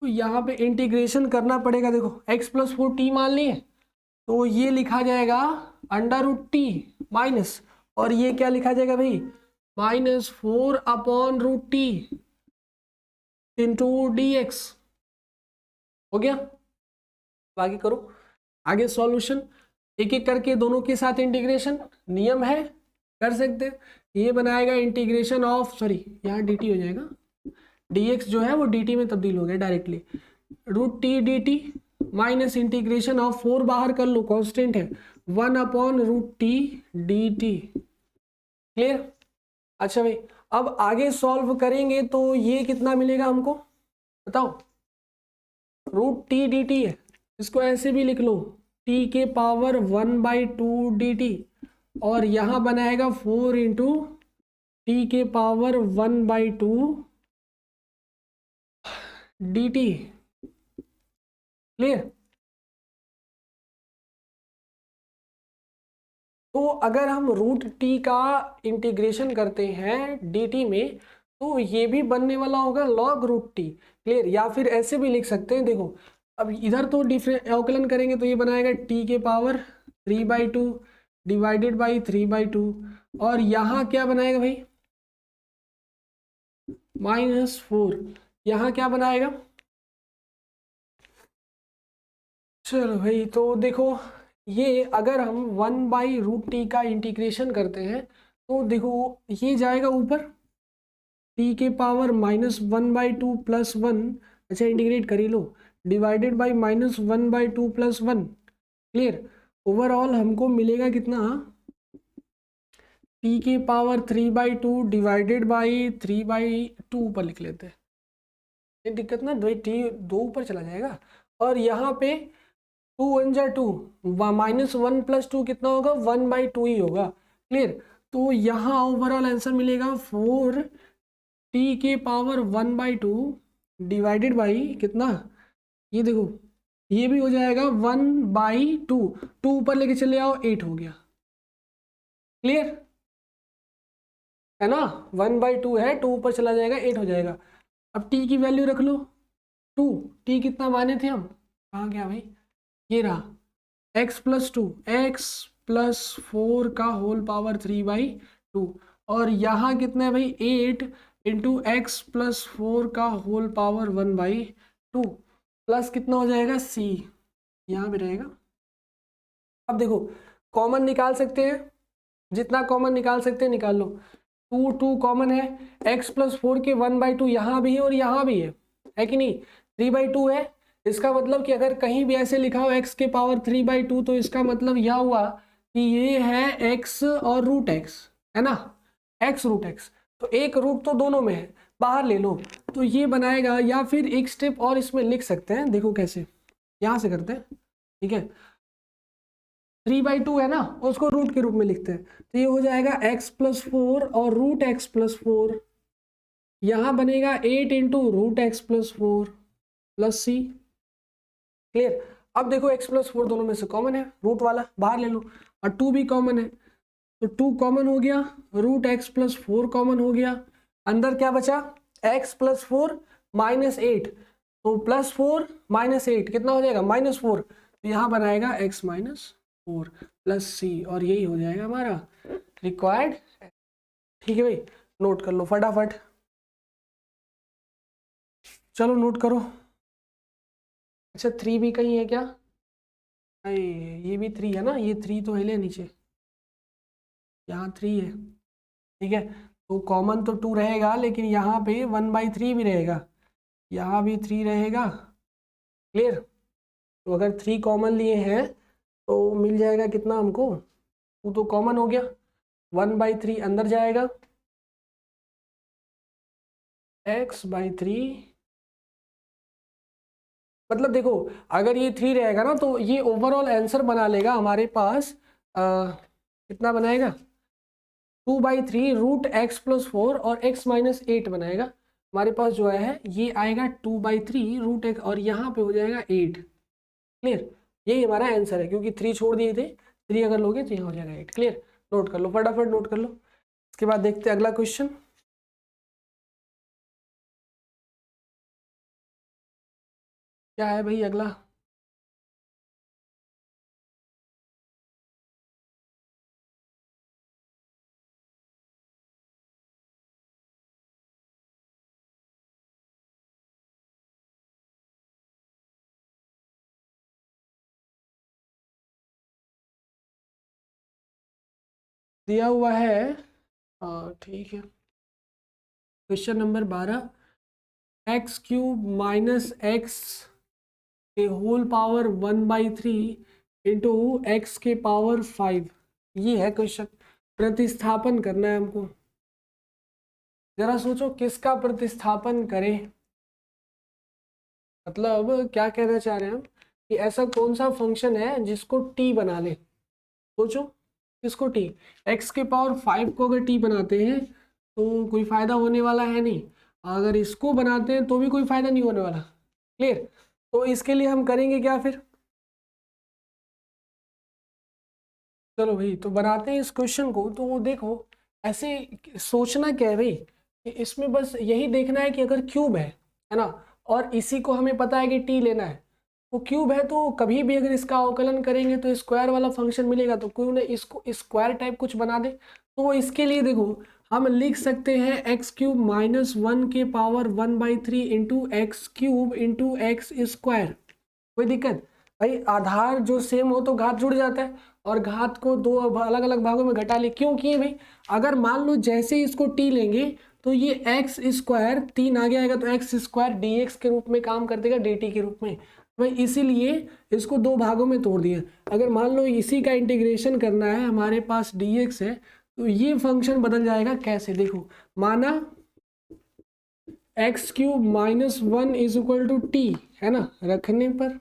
तो यहाँ पे इंटीग्रेशन करना पड़ेगा। देखो x प्लस 4 t मान लिए, तो ये लिखा जाएगा अंडर रूट टी माइनस, और ये क्या लिखा जाएगा भाई, minus 4 upon root t into d x. हो गया? आगे करो, आगे सॉल्यूशन एक एक करके दोनों के साथ इंटीग्रेशन, नियम है कर सकते हैं। ये बनाएगा इंटीग्रेशन ऑफ, सॉरी यहाँ dt हो जाएगा, dx जो है वो dt में तब्दील हो गया directly, root t dt minus integration of 4 बाहर कर लो, कांस्टेंट है, 1 upon root t dt। Clear? अच्छा भाई, अब आगे सॉल्व करेंगे तो ये कितना मिलेगा हमको बताओ, रूट टी dt है, इसको ऐसे भी लिख लो t के पावर 1/2 dt, और यहां बनाएगा 4 इंटू टी के पावर 1/2 dt। क्लियर? तो अगर हम रूट टी का इंटीग्रेशन करते हैं dt में, तो ये भी बनने वाला होगा लॉग रूट टी। क्लियर? या फिर ऐसे भी लिख सकते हैं, देखो अब इधर तो अवकलन करेंगे तो ये बनाएगा t के पावर 3/2 डिवाइडेड बाई 3/2, और यहाँ क्या बनाएगा भाई, -4, यहाँ क्या बनाएगा। चलो भाई, तो देखो ये अगर हम 1/√t का इंटीग्रेशन करते हैं तो देखो ये जाएगा ऊपर t के पावर -1/2 + 1, अच्छा इंटीग्रेट कर ही लो, डिवाइडेड बाई -1/2 + 1। क्लियर? ओवरऑल हमको मिलेगा कितना, t के पावर 3/2 डिवाइडेड बाई 3/2 ऊपर लिख लेते हैं, ये दिक्कत ना, t 2 ऊपर चला जाएगा, और यहाँ पे 2 1 जा 2, -1 + 2 कितना होगा, 1/2 ही होगा। क्लियर? तो यहाँ ओवरऑल आंसर मिलेगा 4 t के पावर 1/2 डिवाइडेड बाई कितना, ये देखो ये भी हो जाएगा 1/2, 2 ऊपर लेके चले आओ 8 हो गया। क्लियर है ना, 1/2 है, 2 ऊपर चला जाएगा 8 हो जाएगा। अब t की वैल्यू रख लो 2, t कितना माने थे हम, कहाँ गया भाई, ये रहा x + 2, x + 4 का होल पावर 3/2, और यहाँ कितना है भाई 8 इंटू एक्स + 4 का होल पावर 1/2 प्लस कितना हो जाएगा c, यहाँ भी रहेगा। अब देखो कॉमन निकाल सकते हैं, जितना कॉमन निकाल सकते हैं निकाल लो, 2 कॉमन है, x + 4 के 1/2 यहाँ भी है और यहाँ भी है कि नहीं, 3/2 है, इसका मतलब कि अगर कहीं भी ऐसे लिखा हो x के पावर 3/2 तो इसका मतलब यह हुआ कि ये है x और रूट x, है ना, x रूट x, तो एक रूट तो दोनों में है, बाहर ले लो, तो ये बनाएगा। या फिर एक स्टेप और इसमें लिख सकते हैं, देखो कैसे, यहाँ से करते हैं, ठीक है, 3/2 है ना, उसको रूट के रूप में लिखते हैं, तो ये हो जाएगा x + 4 और रूट x + 4, यहाँ बनेगा 8 into root x + 4 plus c। Clear? अब देखो x + 4 दोनों में से कॉमन है, रूट वाला बाहर ले लो, और 2 भी कॉमन है, तो 2 कॉमन हो गया, रूट x + 4 कॉमन हो गया, अंदर क्या बचा, x + 4 -8, तो +4 -8 कितना हो जाएगा, -4, तो यहाँ बनाएगा x - 4 प्लस c, और यही हो जाएगा हमारा रिक्वायर्ड। ठीक है भाई, नोट कर लो फटाफट, चलो नोट करो। अच्छा 3 भी कहीं है क्या, ये भी 3 है ना, ये 3 तो हिले नीचे, यहाँ 3 है, ठीक है, तो कॉमन तो 2 रहेगा, लेकिन यहाँ पे 1/3 भी रहेगा, यहाँ भी 3 रहेगा। क्लियर? तो अगर 3 कॉमन लिए हैं तो मिल जाएगा कितना हमको, वो तो कॉमन हो गया, 1/3 अंदर जाएगा, x/3, मतलब देखो अगर ये 3 रहेगा ना तो ये ओवरऑल आंसर बना लेगा हमारे पास, कितना बनाएगा, 2/3 √x+4 और x-8 बनाएगा हमारे पास जो है, ये आएगा 2/3 √x और यहाँ पे हो जाएगा 8। क्लियर, यही हमारा आंसर है, क्योंकि 3 छोड़ दिए थे, 3 अगर लोगे तो यहाँ हो जाएगा 8। क्लियर, नोट कर लो, फटाफट नोट कर लो। इसके बाद देखते हैं अगला क्वेश्चन। क्या है भाई अगला? दिया हुआ है, ठीक है, क्वेश्चन नंबर 12, x³ - x के होल पावर 1/3 इंटू एक्स के पावर 5, ये है क्वेश्चन। प्रतिस्थापन करना है हमको, जरा सोचो किसका प्रतिस्थापन करें, मतलब क्या कहना चाह रहे हैं हम कि ऐसा कौन सा फंक्शन है जिसको t बना ले। सोचो किसको t, x के पावर 5 को अगर t बनाते हैं तो कोई फायदा होने वाला है नहीं, अगर इसको बनाते हैं तो भी कोई फायदा नहीं होने वाला। क्लियर, तो इसके लिए हम करेंगे क्या फिर, चलो भाई तो बनाते हैं इस क्वेश्चन को। तो वो देखो ऐसे सोचना क्या है भाई कि इसमें बस यही देखना है कि अगर क्यूब है ना, और इसी को हमें पता है कि टी लेना है, वो क्यूब है तो कभी भी अगर इसका अवकलन करेंगे तो स्क्वायर वाला फंक्शन मिलेगा, तो क्यों ना इसको स्क्वायर टाइप कुछ बना दे। तो इसके लिए देखो हम लिख सकते हैं x³ - 1 के power 1/3 into x³ into x square. कोई दिक्कत भाई, आधार जो सेम हो तो घात जुड़ जाता है, और घात को दो अलग अलग भागों में घटा ले, क्यों किए भाई, अगर मान लो जैसे ही इसको t लेंगे तो ये एक्स स्क्वायर 3 आगे आएगा तो एक्स स्क्वायर dx के रूप में काम कर देगा dt के रूप में, भाई इसीलिए इसको दो भागों में तोड़ दिया। अगर मान लो इसी का इंटीग्रेशन करना है, हमारे पास dx है, तो ये फंक्शन बदल जाएगा कैसे, देखो माना x³ - 1 = t है ना, रखने पर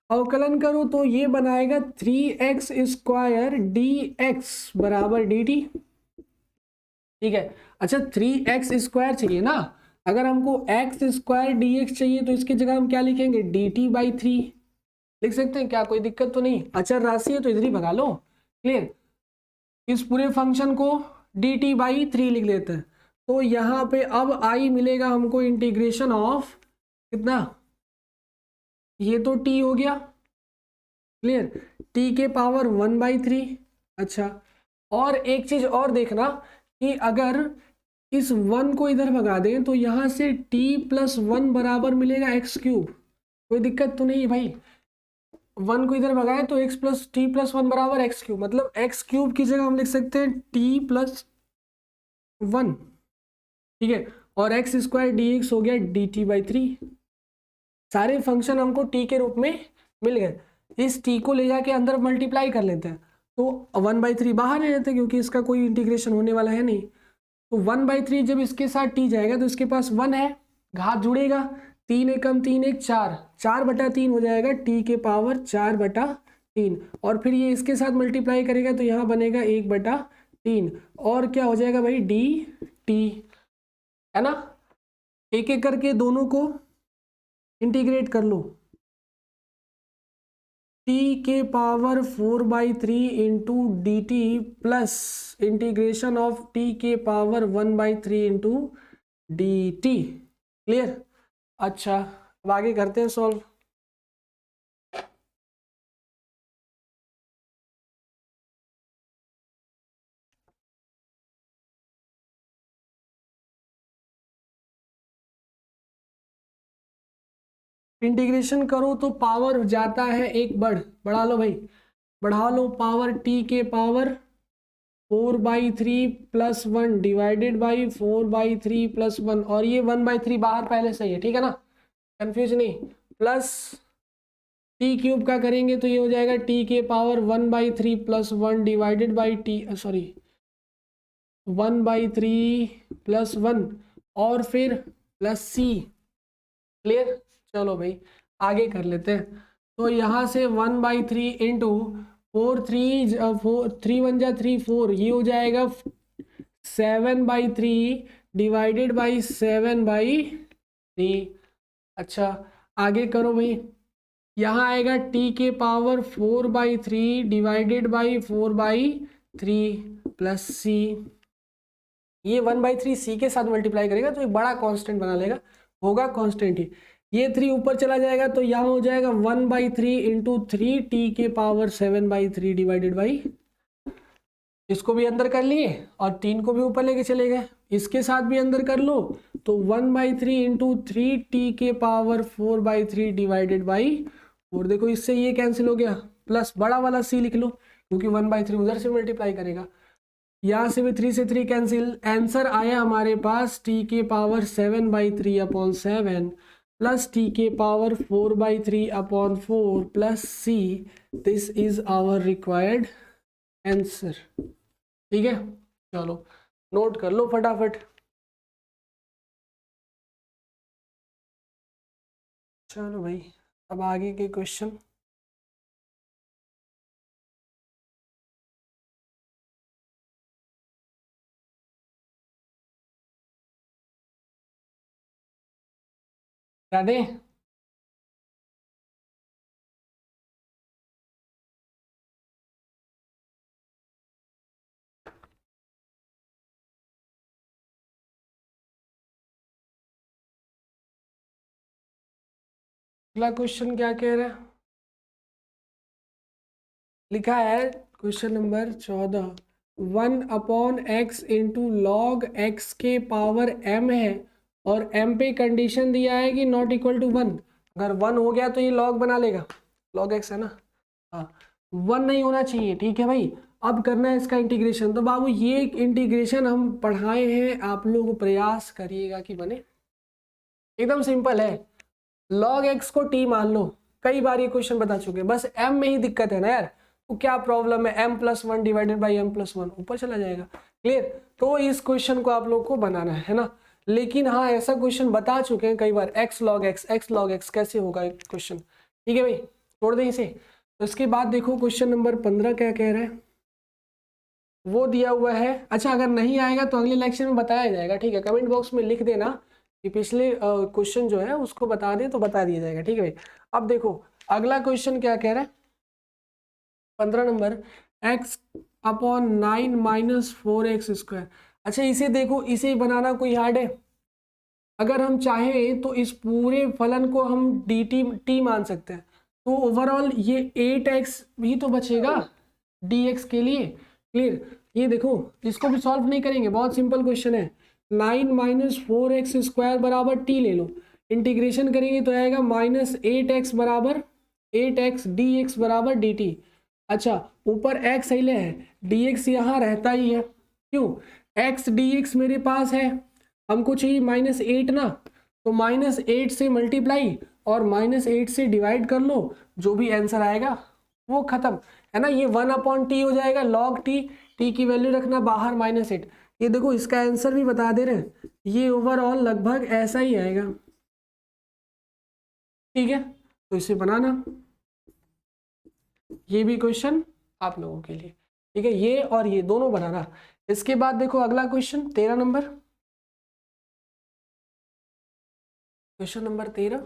अवकलन करो तो ये बनाएगा 3x² dx बराबर dt। ठीक है, अच्छा 3x² चाहिए ना, अगर हमको x² dx चाहिए तो इसकी जगह हम क्या लिखेंगे, dt/3 लिख सकते हैं क्या, कोई दिक्कत तो नहीं, अचर राशि है तो इधर ही भगा लो। क्लियर, इस पूरे फंक्शन को dt/3 लिख लेते हैं, तो यहाँ पे अब आई मिलेगा हमको इंटीग्रेशन ऑफ कितना, ये तो t हो गया। क्लियर, t के पावर 1/3। अच्छा, और एक चीज और देखना कि अगर इस 1 को इधर भगा दें तो यहाँ से t+1 बराबर मिलेगा x³। कोई दिक्कत तो नहीं भाई, 1 को इधर भगाएं तो t+1 बराबर x³, मतलब x³ की जगह हम लिख सकते हैं t+1। ठीक है, और x² dx हो गया dt/3। सारे फंक्शन हमको t के रूप में मिल गए, इस t को ले जाके अंदर मल्टीप्लाई कर लेते हैं तो 1/3 बाहर ले लेते हैं, क्योंकि इसका कोई इंटीग्रेशन होने वाला है नहीं। तो 1/3 जब इसके साथ t जाएगा तो इसके पास 1 है, घात जुड़ेगा, 3 एकम 3 एक 4, 4/3 हो जाएगा t के पावर 4/3, और फिर ये इसके साथ मल्टीप्लाई करेगा तो यहाँ बनेगा 1/3, और क्या हो जाएगा भाई dt, है ना। एक एक करके दोनों को इंटीग्रेट कर लो, t के power 4/3 into dt plus integration of t के पावर 1/3 इंटू dt। क्लियर, अच्छा अब आगे करते हैं सॉल्व। इंटीग्रेशन करो तो पावर जाता है एक बढ़ा लो भाई, बढ़ा लो, पावर t के पावर 4/3 + 1 डिवाइडेड बाई 4/3 + 1, और ये 1/3 बाहर पहले से ही है, ठीक है ना, कंफ्यूज नहीं, प्लस टी क्यूब का करेंगे तो ये हो जाएगा टी के power 1/3 plus 1 divided by T, sorry 1/3 plus 1 और फिर प्लस सी। क्लियर? चलो भाई आगे कर लेते हैं। तो यहाँ से 1/3 इंटू 3 1 जा 3 4, ये हो जाएगा 7/3 डिवाइडेड बाई 7/3। अच्छा आगे करो भाई, यहाँ आएगा टी के power 4/3 divided by 4/3 plus C. ये 1/3 सी के साथ मल्टीप्लाई करेगा तो एक बड़ा कांस्टेंट बना लेगा, होगा कांस्टेंट ही। ये 3 ऊपर चला जाएगा तो यहाँ हो जाएगा 1/3 इंटू 3 टी के पावर 7/3 डिवाइडेड बाई, इसको भी अंदर कर लिए और 3 को भी ऊपर लेके चले गए, इसके साथ भी अंदर कर लो तो 1/3 इंटू 3 टी के पावर 4/3 डिवाइडेड बाई 4। देखो इससे ये कैंसिल हो गया, प्लस बड़ा वाला सी लिख लो क्योंकि 1/3 उधर से मल्टीप्लाई करेगा, यहाँ से भी 3 से 3 कैंसिल। आंसर आया हमारे पास टी के पावर 7/3/7 प्लस टी के power 4/3/4 plus c. This is our required answer. ठीक है, चलो नोट कर लो फटाफट। चलो भाई अब आगे के क्वेश्चन। क्या दें? अगला क्वेश्चन क्या कह रहा है? लिखा है question number 14, 1/x into log x के पावर m है और m पे कंडीशन दिया है कि नॉट इक्वल टू 1। अगर 1 हो गया तो ये लॉग बना लेगा, लॉग x है ना, हाँ 1 नहीं होना चाहिए। ठीक है भाई, अब करना है इसका इंटीग्रेशन। तो बाबू ये इंटीग्रेशन हम पढ़ाए हैं, आप लोग प्रयास करिएगा कि बने। एकदम सिंपल है, लॉग एक्स को टी मान लो, कई बार ये क्वेश्चन बता चुके, बस m में ही दिक्कत है ना यार, तो क्या प्रॉब्लम है, m+1 डिवाइडेड बाई m+1 ऊपर चला जाएगा। क्लियर? तो इस क्वेश्चन को आप लोग को बनाना है ना, लेकिन हाँ ऐसा क्वेश्चन बता चुके हैं कई बार, x log x कैसे होगा क्वेश्चन। ठीक है भाई, छोड़ दें इसे। तो इसके बाद देखो क्वेश्चन नंबर 15 क्या कह रहा है, वो दिया हुआ है। अच्छा अगर नहीं आएगा तो अगले लेक्चर में बताया जाएगा, ठीक है, कमेंट बॉक्स में लिख देना कि पिछले क्वेश्चन जो है उसको बता दें तो बता दिया जाएगा। ठीक है भाई, अब देखो अगला क्वेश्चन क्या कह रहा है, 15 नंबर, x/9 - 4x²। अच्छा इसे देखो, इसे बनाना कोई हार्ड है? अगर हम चाहें तो इस पूरे फलन को हम टी मान सकते हैं, तो ओवरऑल ये 8x भी तो बचेगा dx के लिए। क्लियर? ये देखो इसको भी सॉल्व नहीं करेंगे, बहुत सिंपल क्वेश्चन है। 9 - 4x² बराबर टी ले लो, इंटीग्रेशन करेंगे तो आएगा -8x बराबर 8x dx बराबर dt। अच्छा ऊपर x हिले है, dx यहाँ रहता ही है, क्यों? x dx मेरे पास है, हमको चाहिए -8 ना, तो -8 से मल्टीप्लाई और -8 से डिवाइड कर लो, जो भी आंसर आएगा वो खत्म है ना। ये 1/t हो जाएगा log t, t की वैल्यू रखना बाहर -8। ये देखो इसका आंसर भी बता दे रहे हैं, ये ओवरऑल लगभग ऐसा ही आएगा। ठीक है, तो इसे बनाना, ये भी क्वेश्चन आप लोगों के लिए। ठीक है, ये और ये दोनों बनाना। इसके बाद देखो अगला क्वेश्चन 13 नंबर, क्वेश्चन नंबर 13,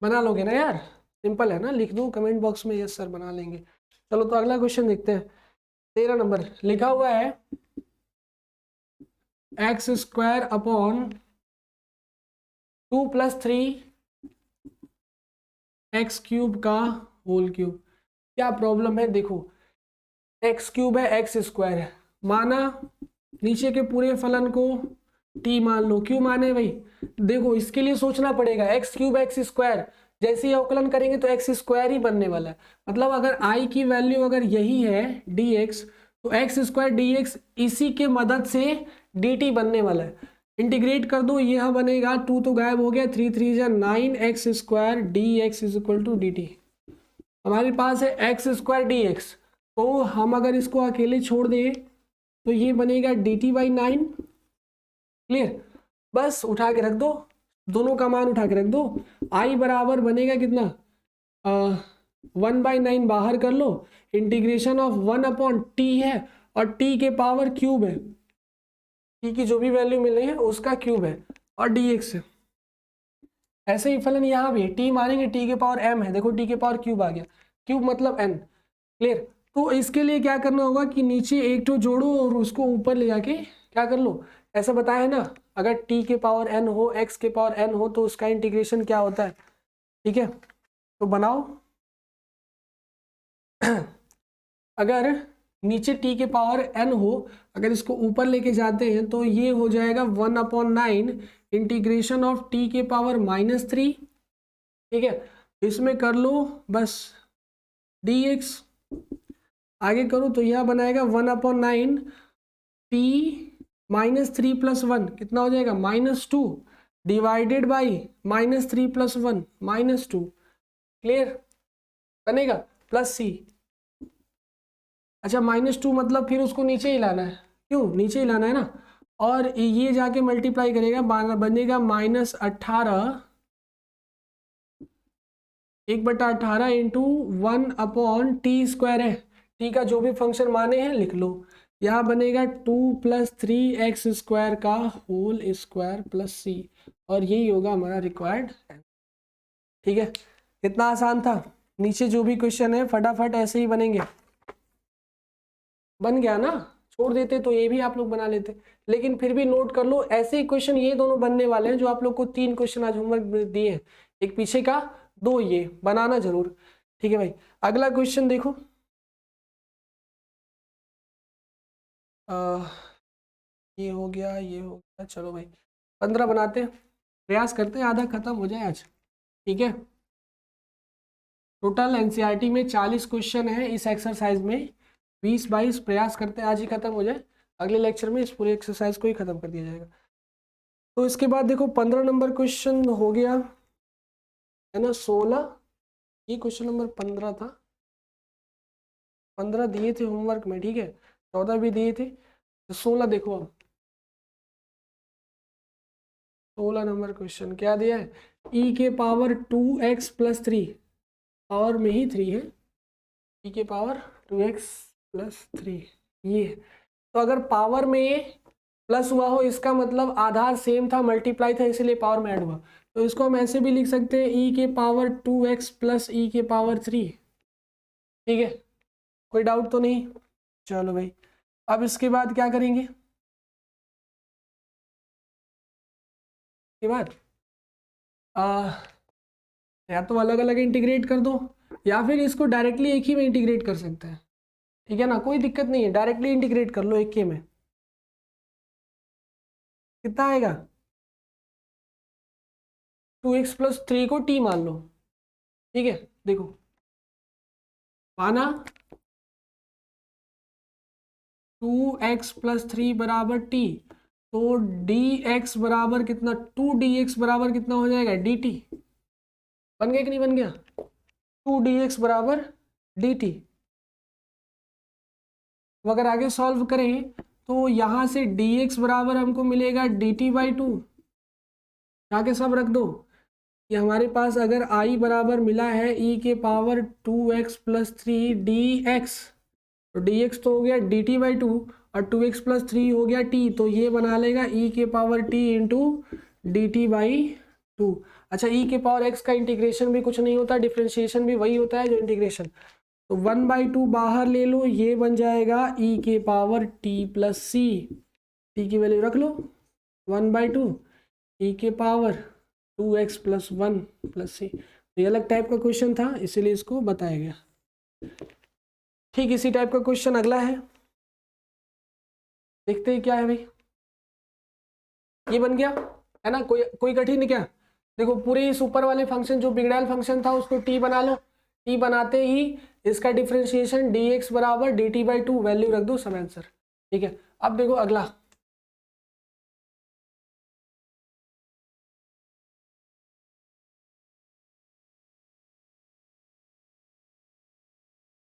बना लोगे ना यार? सिंपल है ना, लिख दूं कमेंट बॉक्स में यस सर बना लेंगे। चलो तो अगला क्वेश्चन देखते हैं। 13 नंबर लिखा हुआ है x² / 2 + 3x³ का होल क्यूब। क्या प्रॉब्लम है? देखो x³ है, x² है, माना नीचे के पूरे फलन को t मान लो। क्यों माने भाई? देखो इसके लिए सोचना पड़ेगा, x³ x², जैसे ही अवकलन करेंगे तो x² ही बनने वाला है। मतलब अगर i की वैल्यू अगर यही है dx, तो x² dx इसी के मदद से dt बनने वाला है। इंटीग्रेट कर दो, यह बनेगा 2 तो गायब हो गया, 3 3 जा 9x² dx is equal to dt। हमारे पास है x² dx, तो हम अगर इसको अकेले छोड़ दें तो ये बनेगा dt/9। क्लियर, बस उठा के रख दो, दोनों का मान उठा के रख दो। i बराबर बनेगा कितना, 1/9 बाहर कर लो, इंटीग्रेशन ऑफ 1/t है और t के पावर क्यूब है, t की जो भी वैल्यू मिल रही है उसका क्यूब है और dx है। ऐसे ही फलन यहाँ भी t मानेंगे, t के पावर m है, देखो t के पावर क्यूब आ गया, क्यूब मतलब n। क्लियर, तो इसके लिए क्या करना होगा कि नीचे एक तो जोड़ो और उसको ऊपर ले जाके क्या कर लो, ऐसा बताया है ना, अगर t के पावर n हो, x के पावर n हो तो उसका इंटीग्रेशन क्या होता है। ठीक है, तो बनाओ अगर नीचे t के पावर n हो, अगर इसको ऊपर लेके जाते हैं तो ये हो जाएगा 1/9 इंटीग्रेशन ऑफ t के पावर -3। ठीक है, इसमें कर लो बस dx, आगे करो तो यह बनाएगा 1/9 t -3 + 1 कितना हो जाएगा -2 डिवाइडेड बाई -3 + 1 -2। क्लियर, बनेगा प्लस c। अच्छा -2 मतलब फिर उसको नीचे ही लाना है, क्यों नीचे ही लाना है ना, और ये जाके मल्टीप्लाई करेगा, बनेगा -18 1/18 इंटू 1/t² है, t का जो भी फंक्शन माने हैं लिख लो, यहाँ बनेगा 2 + 3x² का होल स्क्वायर प्लस c, और यही होगा हमारा रिक्वायर्ड। ठीक है, कितना आसान था, नीचे जो भी क्वेश्चन है फटाफट ऐसे ही बनेंगे। बन गया ना, छोड़ देते तो ये भी आप लोग बना लेते, लेकिन फिर भी नोट कर लो ऐसे ही क्वेश्चन ये दोनों बनने वाले हैं जो आप लोग को 3 क्वेश्चन आज होमवर्क दिए हैं, एक पीछे का 2 ये बनाना जरूर। ठीक है भाई, अगला क्वेश्चन देखो, ये हो गया, ये हो गया, चलो भाई 15 बनाते हैं, प्रयास करते हैं आधा खत्म हो जाए आज। ठीक है, टोटल एनसीईआरटी में 40 क्वेश्चन है इस एक्सरसाइज में, 20-22 प्रयास करते हैं आज ही खत्म हो जाए, अगले लेक्चर में इस पूरे एक्सरसाइज को ही खत्म कर दिया जाएगा। तो इसके बाद देखो 15 नंबर क्वेश्चन हो गया है ना, 16 ये क्वेश्चन नंबर 15 था, 15 दिए थे होमवर्क में, ठीक है 14 भी दिए थे, तो 16 देखो अब 16 नंबर क्वेश्चन क्या दिया है, e के पावर 2x + 3, पावर में ही 3 है, e के पावर 2x + 3 ये, तो अगर पावर में प्लस हुआ हो इसका मतलब आधार सेम था, मल्टीप्लाई था, इसीलिए पावर में ऐड हुआ, तो इसको हम ऐसे भी लिख सकते हैं e के पावर 2x + e के पावर 3। ठीक है, कोई डाउट तो नहीं, चलो भाई अब इसके बाद क्या करेंगे, इसके बाद या तो अलग अलग इंटीग्रेट कर दो या फिर इसको डायरेक्टली एक ही में इंटीग्रेट कर सकते हैं। ठीक है ना, कोई दिक्कत नहीं है, डायरेक्टली इंटीग्रेट कर लो एक के में, कितना आएगा 2x + 3 को t मान लो। ठीक है, देखो माना 2x + 3 बराबर t, तो dx बराबर कितना, 2dx बराबर कितना हो जाएगा dt, बन गया कि नहीं बन गया, 2dx बराबर dt। तो अगर आगे सॉल्व करें तो यहाँ से dx बराबर हमको मिलेगा dt/2, आगे सब रख दो, ये हमारे पास अगर i बराबर मिला है e के पावर 2x + 3 dx, तो dx तो हो गया dt/2 और 2x + 3 हो गया t, तो ये बना लेगा e के पावर t इंटू dt/2। अच्छा, e के पावर x का इंटीग्रेशन भी कुछ नहीं होता, डिफ्रेंशिएशन भी वही होता है जो इंटीग्रेशन, तो 1/2 बाहर ले लो, ये बन जाएगा e के पावर t + c, t की वैल्यू रख लो 1/2 e के पावर 2x + 1 + c। तो ये अलग टाइप का क्वेश्चन था इसीलिए इसको बताया गया। ठीक इसी टाइप का क्वेश्चन अगला है, देखते हैं क्या है भाई, ये बन गया है ना, कोई कठिन क्या, देखो पूरे इस ऊपर वाले फंक्शन जो बिगड़ैल फंक्शन था उसको t बना लो, t बनाते ही इसका डिफरेंशिएशन dx बराबर dt/2 वैल्यू रख दो, सब आंसर। ठीक है, अब देखो अगला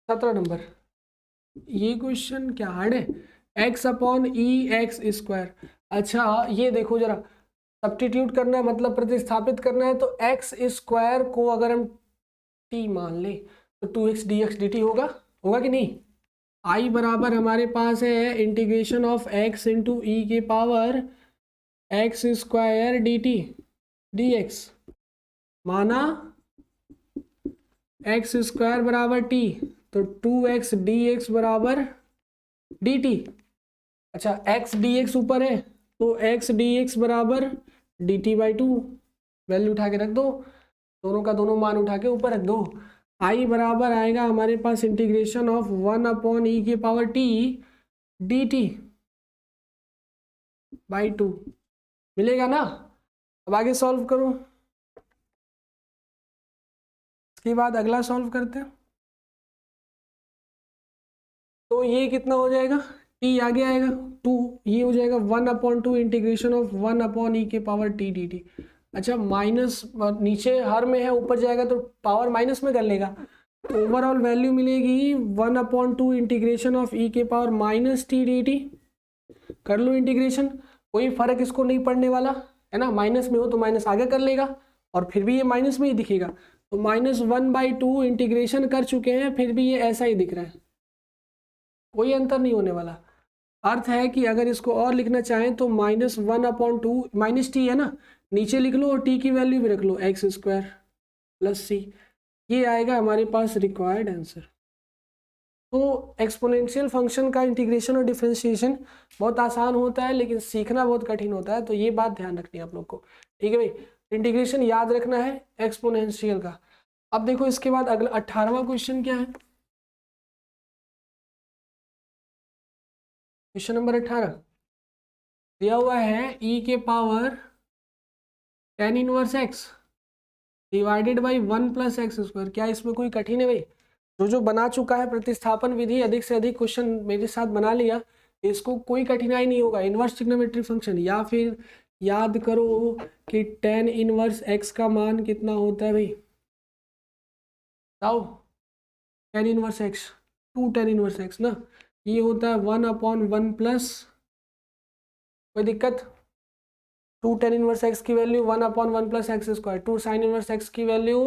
17 नंबर। ये क्वेश्चन क्या हार्ड है? एक्स अपॉन ई एक्स स्क्वायर। अच्छा ये देखो जरा, सब्स्टिट्यूट करना है मतलब प्रतिस्थापित करना है, तो एक्स स्क्वायर को अगर हम टी मान ले तो 2x dx dt होगा, होगा कि नहीं? आई बराबर हमारे पास है इंटीग्रेशन ऑफ एक्स इंटू ई के power x square D T D x, माना एक्स स्क्वायर बराबर टी, तो 2x dx बराबर dt। अच्छा x dx ऊपर है तो x dx बराबर dt बाई 2, वैल्यू उठा के रख दो, दोनों का दोनों मान उठा के ऊपर रख दो। आई बराबर आएगा हमारे पास इंटीग्रेशन ऑफ 1 अपॉन ई के power T D T by 2, मिलेगा ना? अब आगे सॉल्व करो, इसके बाद अगला सॉल्व करते हैं। तो ये कितना हो जाएगा, टी आगे आएगा 2, ये हो जाएगा 1 अपॉन 2 इंटीग्रेशन ऑफ 1 अपॉन ई के पावर टी डी टी। अच्छा माइनस नीचे हर में है, ऊपर जाएगा तो पावर माइनस में कर लेगा, ओवरऑल वैल्यू मिलेगी 1 अपॉन 2 इंटीग्रेशन ऑफ ई के power minus T D T. कर लो इंटीग्रेशन, कोई फर्क इसको नहीं पड़ने वाला है ना, माइनस में हो तो माइनस आगे कर लेगा और फिर भी ये माइनस में ही दिखेगा, तो -1/2 इंटीग्रेशन कर चुके हैं, फिर भी ये ऐसा ही दिख रहा है, कोई अंतर नहीं होने वाला। अर्थ है कि अगर इसको और लिखना चाहें तो -1/2 माइनस टी है ना, नीचे लिख लो और टी की वैल्यू भी रख लो एक्स स्क्वायर प्लस सी, ये आएगा हमारे पास रिक्वायर्ड आंसर। तो एक्सपोनेंशियल फंक्शन का इंटीग्रेशन और डिफरेंशिएशन बहुत आसान होता है लेकिन सीखना बहुत कठिन होता है, तो ये बात ध्यान रखनी है आप लोग को, ठीक है भाई। इंटीग्रेशन याद रखना है एक्सपोनेंशियल का। अब देखो इसके बाद अगला 18वां क्वेश्चन क्या है, क्वेश्चन नंबर 18 दिया हुआ है e के power tan inverse x divided by 1 plus x square. क्या इसमें कोई कठिन है भाई? जो बना चुका है प्रतिस्थापन विधि, अधिक से अधिक क्वेश्चन मेरे साथ बना लिया, इसको कोई कठिनाई नहीं होगा। इनवर्स ट्रिग्नोमेट्रिक फंक्शन, या फिर याद करो कि tan इनवर्स x का मान कितना होता है भाई, बताओ। tan inverse x 2 tan inverse x ना, ये होता है 1/1 प्लस, कोई दिक्कत? 2 tan इनवर्स x की value 1/1 plus x square, 2 sine inverse x की वैल्यू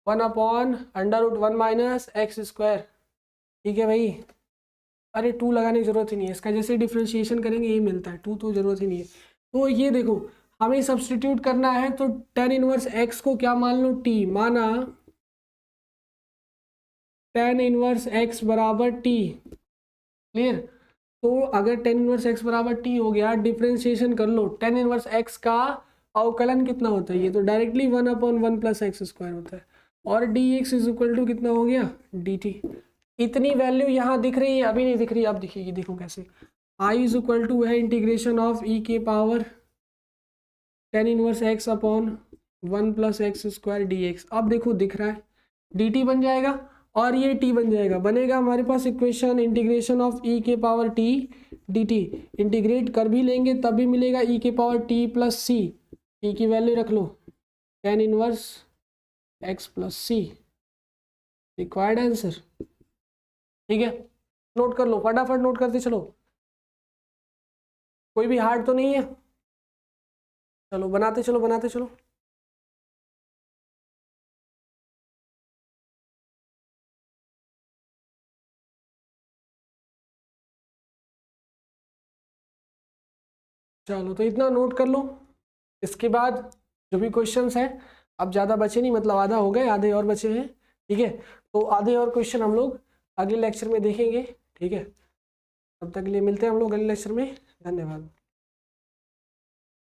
1/√1 माइनस एक्स स्क्वायर, ठीक है भाई। अरे 2 लगाने की जरूरत ही नहीं है, इसका जैसे डिफ्रेंशिएशन करेंगे यही मिलता है, 2 तो जरूरत ही नहीं है। तो ये देखो हमें सब्स्टिट्यूट करना है, तो tan इनवर्स x को क्या मान लो, t, माना tan इनवर्स x बराबर t, क्लियर। तो अगर tan इनवर्स x बराबर t हो गया, डिफरेंशिएशन कर लो, tan इनवर्स x का अवकलन कितना होता है, ये तो डायरेक्टली 1/1 प्लस एक्स स्क्वायर होता है, और dx इज इक्वल टू कितना हो गया, dt। इतनी वैल्यू यहाँ दिख रही है, अभी नहीं दिख रही, अब दिखेगी, देखो कैसे। i इज इक्वल टू है इंटीग्रेशन ऑफ e के power tan inverse x upon 1 plus x square dx। अब देखो दिख रहा है, dt बन जाएगा और ये t बन जाएगा, बनेगा हमारे पास इक्वेशन इंटीग्रेशन ऑफ e के पावर t dt। इंटीग्रेट कर भी लेंगे तब भी मिलेगा e के पावर t प्लस सी, t की वैल्यू रख लो tan inverse x plus C, required answer, ठीक है। नोट कर लो, फटाफट नोट करते चलो, कोई भी हार्ड तो नहीं है, चलो बनाते चलो बनाते चलो। चलो तो इतना नोट कर लो, इसके बाद जो भी क्वेश्चंस हैं, अब ज़्यादा बचे नहीं, मतलब आधा हो गए, आधे और बचे हैं, ठीक है। तो आधे और क्वेश्चन हम लोग अगले लेक्चर में देखेंगे, ठीक है। तब तक के लिए मिलते हैं हम लोग अगले लेक्चर में, धन्यवाद।